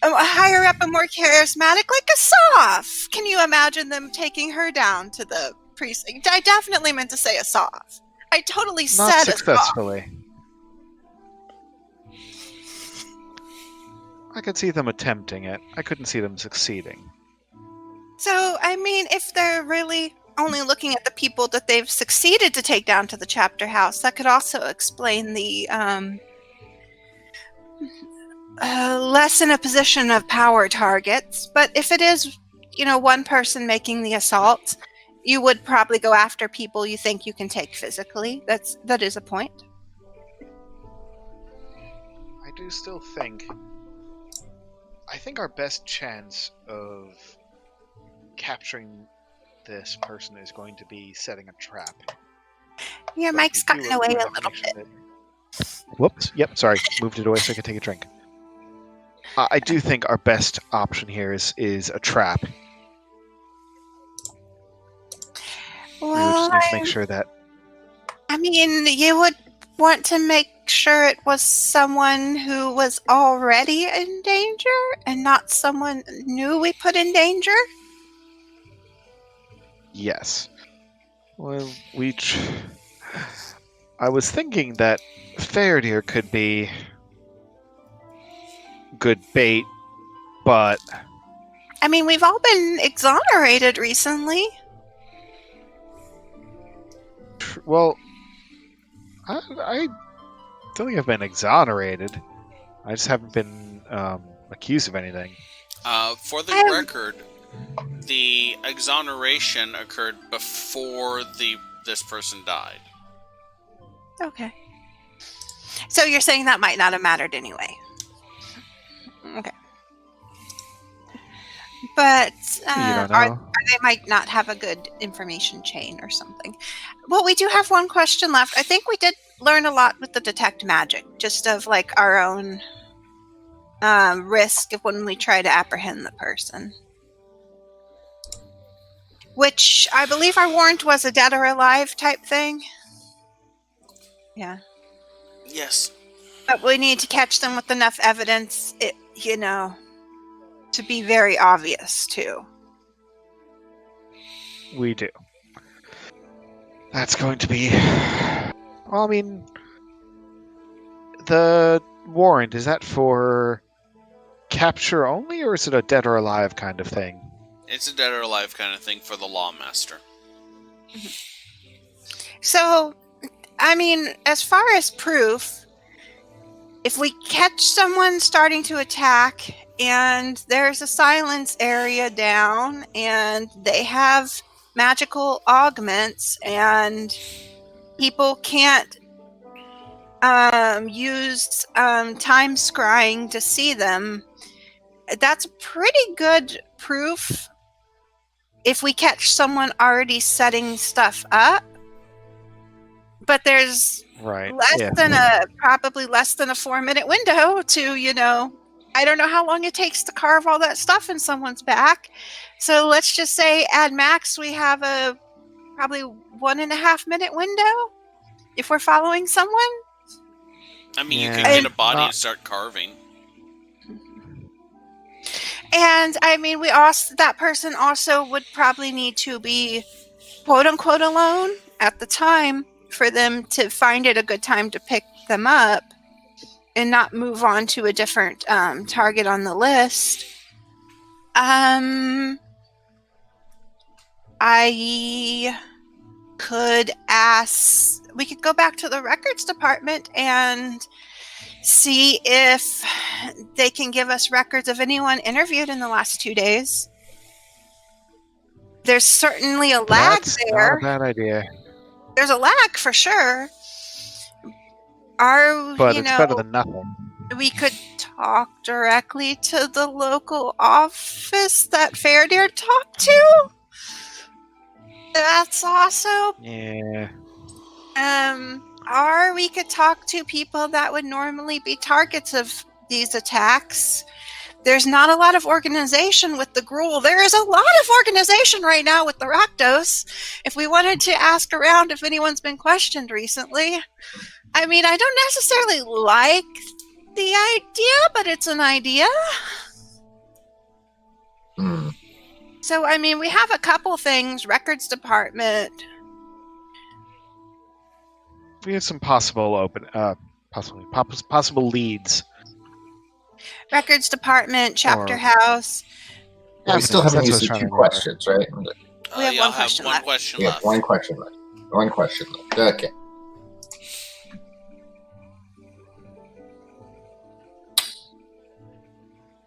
higher up and more charismatic, like Asaf? Can you imagine them taking her down to the precinct? I definitely meant to say Asaf. I totally Not said successfully. I could see them attempting it. I couldn't see them succeeding. So, I mean, if they're really only looking at the people that they've succeeded to take down to the chapter house, that could also explain the less in a position of power targets. But if it is, one person making the assault, you would probably go after people you think you can take physically. That is a point. I do still think. I think our best chance of capturing this person is going to be setting a trap. Your But mic's we do gotten away a have to little make sure bit. that- Whoops. Yep, sorry. Moved it away so I could take a drink. I do think our best option here is a trap. We would Well, just need to make sure that. I mean, you would want to make sure it was someone who was already in danger and not someone new we put in danger. Yes. Well, I was thinking that Faradir could be good bait, but I mean, we've all been exonerated recently. well, I don't think I've been exonerated. I just haven't been accused of anything. For the record, the exoneration occurred before this person died. Okay. So you're saying that might not have mattered anyway. Okay. But You don't know. they might not have a good information chain or something. Well, we do have one question left. I think we did learn a lot with the detect magic, just of like our own risk of when we try to apprehend the person. Which I believe our warrant was a dead or alive type thing. Yeah. Yes. But we need to catch them with enough evidence, to be very obvious, too. We do. That's going to be. Well, I mean, the warrant, is that for capture only, or is it a dead or alive kind of thing? It's a dead or alive kind of thing for the Lawmaster. So, I mean, as far as proof, if we catch someone starting to attack and there's a silence area down and they have magical augments and people can't used time scrying to see them, that's pretty good proof if we catch someone already setting stuff up. But there's Right. probably less than a 4-minute window to, I don't know how long it takes to carve all that stuff in someone's back. So let's just say at max we have a probably 1.5-minute window if we're following someone. I mean, you could get a body and start carving. And I mean, that person also would probably need to be quote unquote alone at the time for them to find it a good time to pick them up and not move on to a different target on the list. I could ask, we could go back to the records department and see if they can give us records of anyone interviewed in the last 2 days. There's certainly a lag there. Not a bad idea. There's a lag for sure. But it's better than nothing. We could talk directly to the local office that Fair Deer talked to. That's awesome. Yeah. Or we could talk to people that would normally be targets of these attacks. There's not a lot of organization with the Gruul. There is a lot of organization right now with the Rakdos. If we wanted to ask around if anyone's been questioned recently. I mean, I don't necessarily like the idea, but it's an idea. So, I mean, we have a couple things. Records department. We have some possible leads. Records department, chapter house. Yeah, we still haven't used the 2 questions, right? We have one question left. Yeah, one question left. One question left. Okay.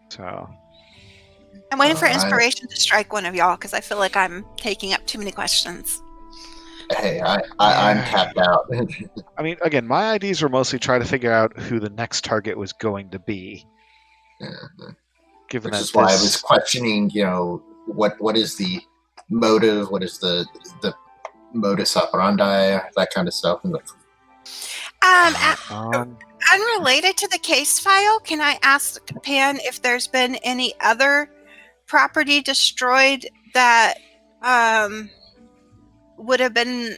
So I'm waiting for inspiration to strike one of y'all because I feel like I'm taking up too many questions. Hey, I'm tapped out. I mean, again, my ideas were mostly try to figure out who the next target was going to be. Which is why I was questioning, what is the motive, what is the modus operandi, that kind of stuff. Unrelated to the case file, can I ask Pan if there's been any other property destroyed that would have been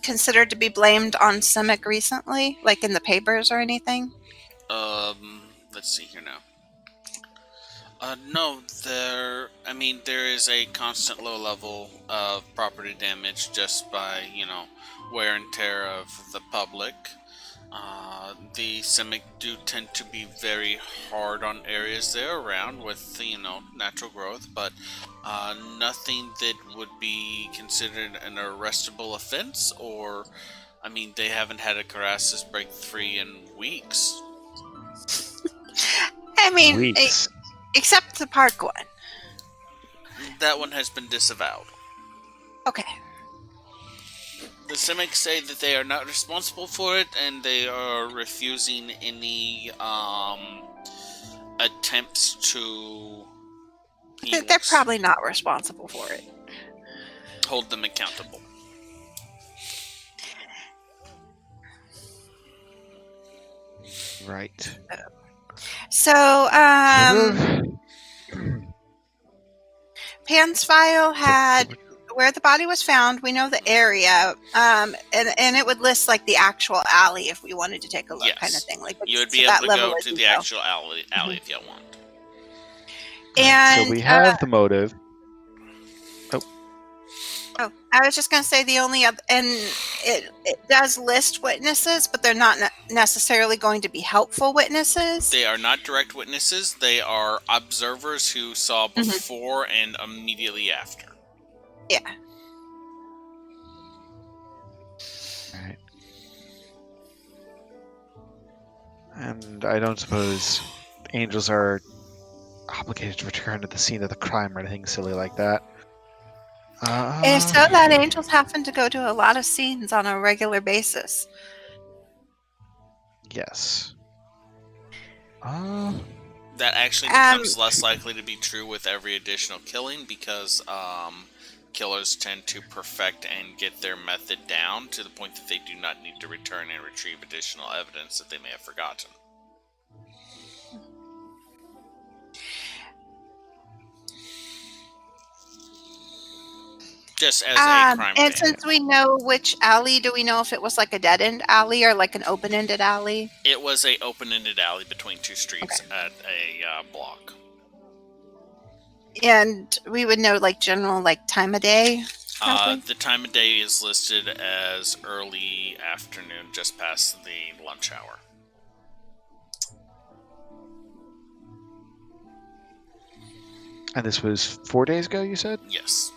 considered to be blamed on Simic recently, like in the papers or anything? Let's see here now. No, there is a constant low level of property damage just by, wear and tear of the public. The Simic do tend to be very hard on areas they're around with, natural growth, but nothing that would be considered an arrestable offense, or, they haven't had a Carassus break free in weeks. Weeks. Except the park one. That one has been disavowed. Okay. The Simic say that they are not responsible for it, and they are refusing any attempts to... They're probably not responsible for it. Hold them accountable. Right. So, Pan's file had where the body was found. We know the area, and it would list like the actual alley if we wanted to take a look, kind of thing. Like you would be able to go to the actual alley if you want. And so we have the motive. Oh, I was just going to say the only other, and it does list witnesses, but they're not necessarily going to be helpful witnesses. They are not direct witnesses. They are observers who saw before and immediately after. Yeah. Right. And I don't suppose angels are obligated to return to the scene of the crime or anything silly like that. If so, that angels happen to go to a lot of scenes on a regular basis. Yes. That actually becomes less likely to be true with every additional killing because killers tend to perfect and get their method down to the point that they do not need to return and retrieve additional evidence that they may have forgotten. Just as a crime and fan. since we know which alley, do we know if it was like a dead-end alley or like an open-ended alley? It was a open-ended alley between two streets at a block. And we would know like general like time of day? The time of day is listed as early afternoon, just past the lunch hour. And this was 4 days ago, you said? Yes.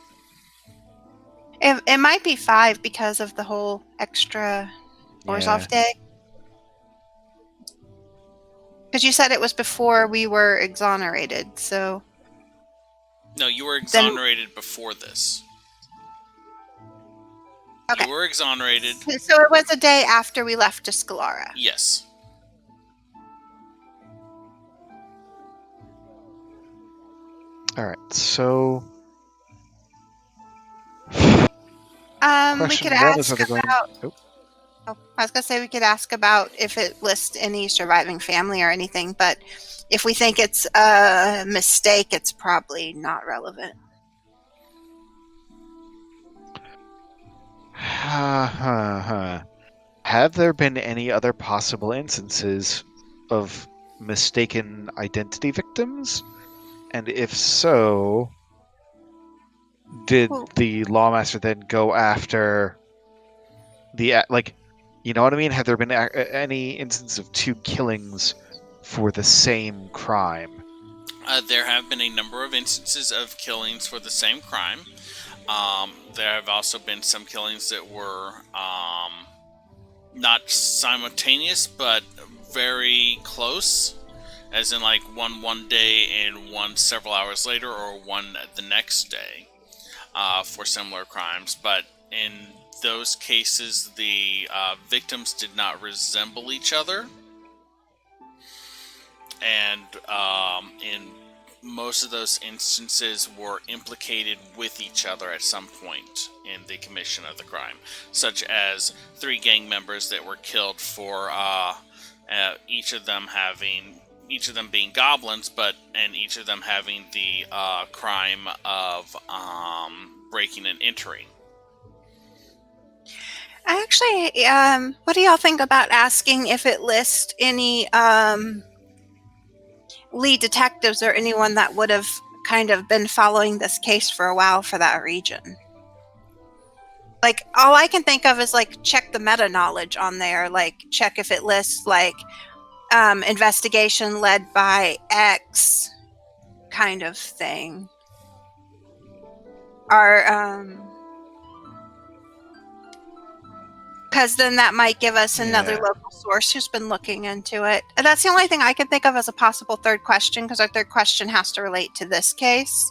It might be 5 because of the whole extra Orzhov day. Because you said it was before we were exonerated, so... No, you were exonerated before this. Okay. You were exonerated. So it was a day after we left to Scalara. Yes. Alright, so... We could ask about... I was going to say we could ask about if it lists any surviving family or anything, but if we think it's a mistake, it's probably not relevant. Have there been any other possible instances of mistaken identity victims? And if so, did the Lawmaster then go after the, like, you know what I mean? Have there been any instance of 2 killings for the same crime? There have been a number of instances of killings for the same crime. There have also been some killings that were not simultaneous, but very close. As in, like, one day and one several hours later, or one the next day, for similar crimes. But in those cases, the victims did not resemble each other. And in most of those instances were implicated with each other at some point in the commission of the crime, such as 3 gang members that were killed for each of them being goblins, and each of them having the crime of breaking and entering. Actually, what do y'all think about asking if it lists any lead detectives or anyone that would have kind of been following this case for a while for that region? Like, all I can think of is, like, check the meta-knowledge on there. Like, check if it lists, like, investigation led by X kind of thing. Or, because then that might give us another local source who's been looking into it. And that's the only thing I can think of as a possible third question, because our third question has to relate to this case.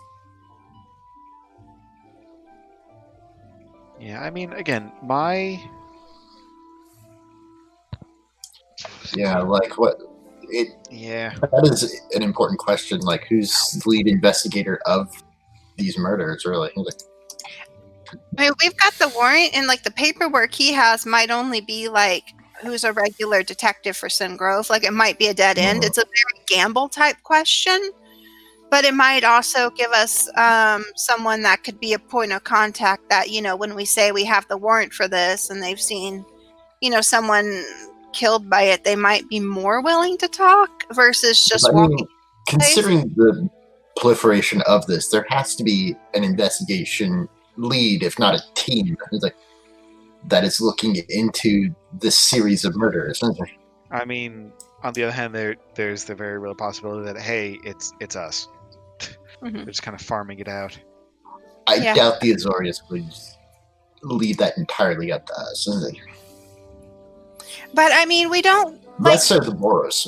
Yeah, I mean, again, Yeah, like what? That is an important question. Like, who's the lead investigator of these murders? Really? I mean, we've got the warrant, and like the paperwork he has might only be like who's a regular detective for Sin Grove. Like, it might be a dead end. It's a very gamble type question, but it might also give us someone that could be a point of contact that, you know, when we say we have the warrant for this and they've seen, you know, someone killed by it, they might be more willing to talk versus just walking. Considering the proliferation of this, there has to be an investigation lead, if not a team, that is looking into this series of murders. I mean, on the other hand, there's the very real possibility that, hey, it's us. They're just kind of farming it out. I doubt the Azorius would leave that entirely up to us. But I mean, we don't. Less so the Boros.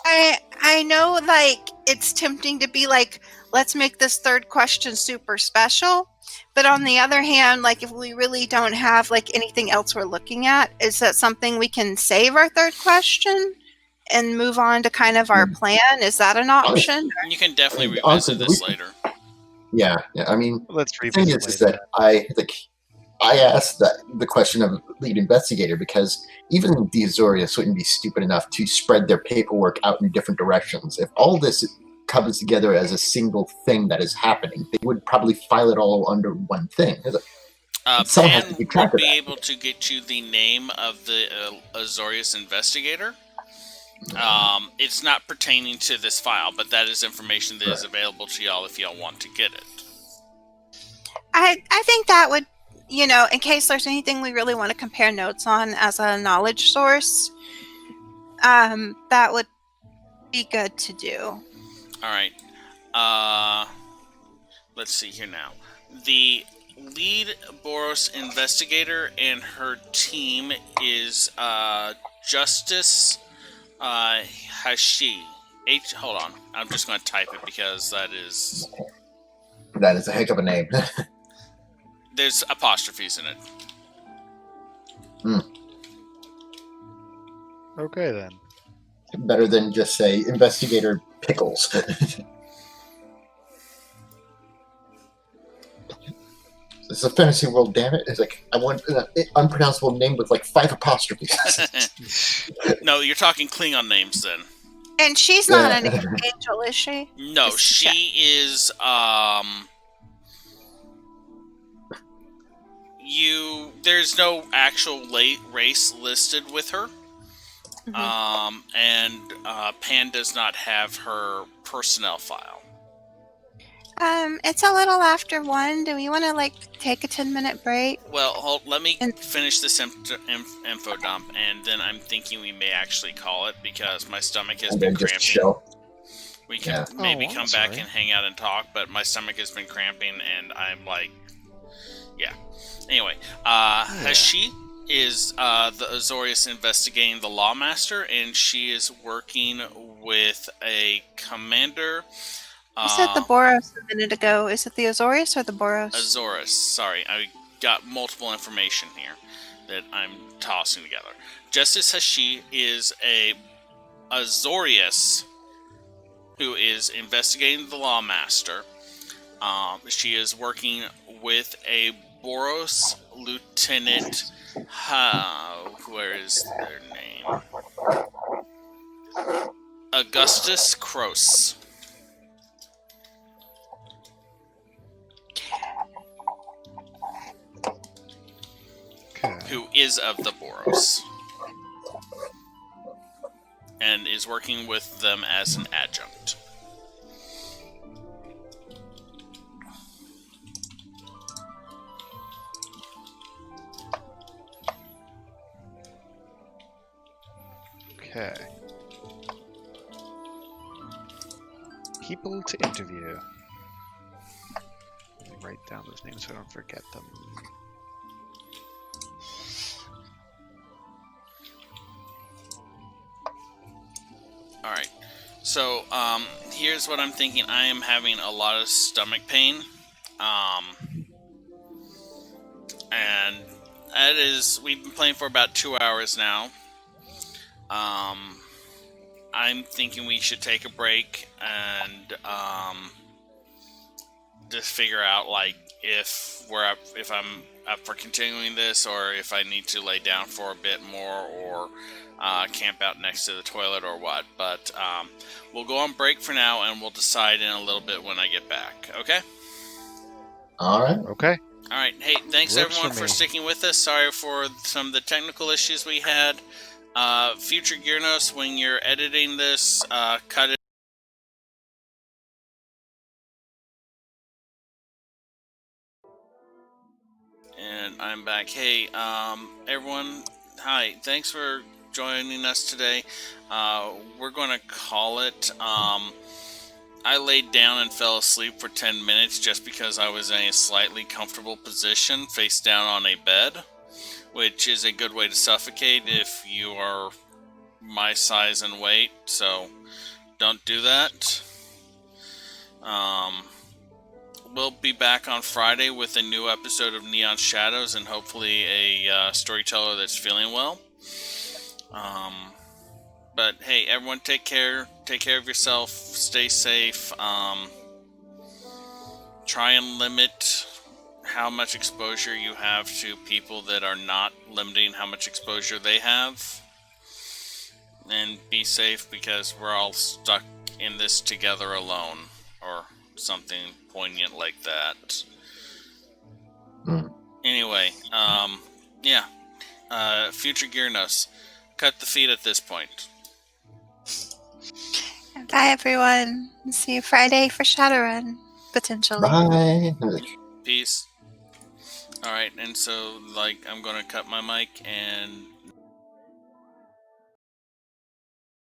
I know, like, it's tempting to be like, let's make this third question super special. But on the other hand, like if we really don't have like anything else we're looking at, is that something we can save our third question and move on to kind of our plan? Is that an option? You can definitely honestly, revisit this later. Yeah. I mean, Let's the thing revisit is later. that I asked the question of lead investigator because even the Azorius wouldn't be stupid enough to spread their paperwork out in different directions. If all this comes together as a single thing that is happening, they would probably file it all under one thing. Someone has to Pan keep track would of be that. able to get you the name of the Azorius investigator. It's not pertaining to this file, but that is information that is available to y'all if y'all want to get it. I think that would, in case there's anything we really want to compare notes on as a knowledge source, that would be good to do. All right. Let's see here now. The lead Boros investigator and her team is Justice Hashi. Hold on. I'm just going to type it because that is a heck of a name. there's apostrophes in it. Okay, then. Better than just say investigator Pickles. It's a fantasy world, damn it. It's like, I want an unpronounceable name with like 5 apostrophes. No, you're talking Klingon names then. And she's not an angel, is she? No, she is, there's no actual race listed with her. Mm-hmm. And Pan does not have her personnel file. It's a little after 1. Do we want to take a 10-minute break? Well, let me finish this info dump, and then I'm thinking we may actually call it because my stomach has been cramping. We can maybe come back and hang out and talk, but my stomach has been cramping, and I'm like, yeah. Anyway, Hashi is the Azorius investigating the Lawmaster, and she is working with a commander. You said the Boros a minute ago. Is it the Azorius or the Boros? Azorius. Sorry, I got multiple information here that I'm tossing together. Justice Hashi is a Azorius who is investigating the Lawmaster. She is working with a Boros lieutenant. Where is their name? Augustus Kroos. Who is of the Boros and is working with them as an adjunct. Okay. People to interview. Let me write down those names so I don't forget them. Alright, so here's what I'm thinking. I am having a lot of stomach pain. And that is, we've been playing for about 2 hours now. I'm thinking we should take a break and just figure out if I'm up for continuing this, or if I need to lay down for a bit more, or camp out next to the toilet, or what. But we'll go on break for now, and we'll decide in a little bit when I get back. Okay? All right. Okay. All right. Hey, thanks everyone for sticking with us. Sorry for some of the technical issues we had. Future Gearnos, when you're editing this, cut it. And I'm back. Hey, everyone. Hi. Thanks for joining us today. We're going to call it. I laid down and fell asleep for 10 minutes just because I was in a slightly comfortable position, face down on a bed, which is a good way to suffocate if you are my size and weight, so don't do that. we'll be back on Friday with a new episode of Neon Shadows and hopefully a storyteller that's feeling well. But hey, everyone, take care. Take care of yourself. Stay safe. Try and limit how much exposure you have to people that are not limiting how much exposure they have. And be safe because we're all stuck in this together alone. Or something poignant like that. Anyway, yeah. Future Gearnos. Cut the feed at this point. Bye, everyone. See you Friday for Shadowrun, potentially. Bye. Peace. Alright, and so, I'm gonna cut my mic and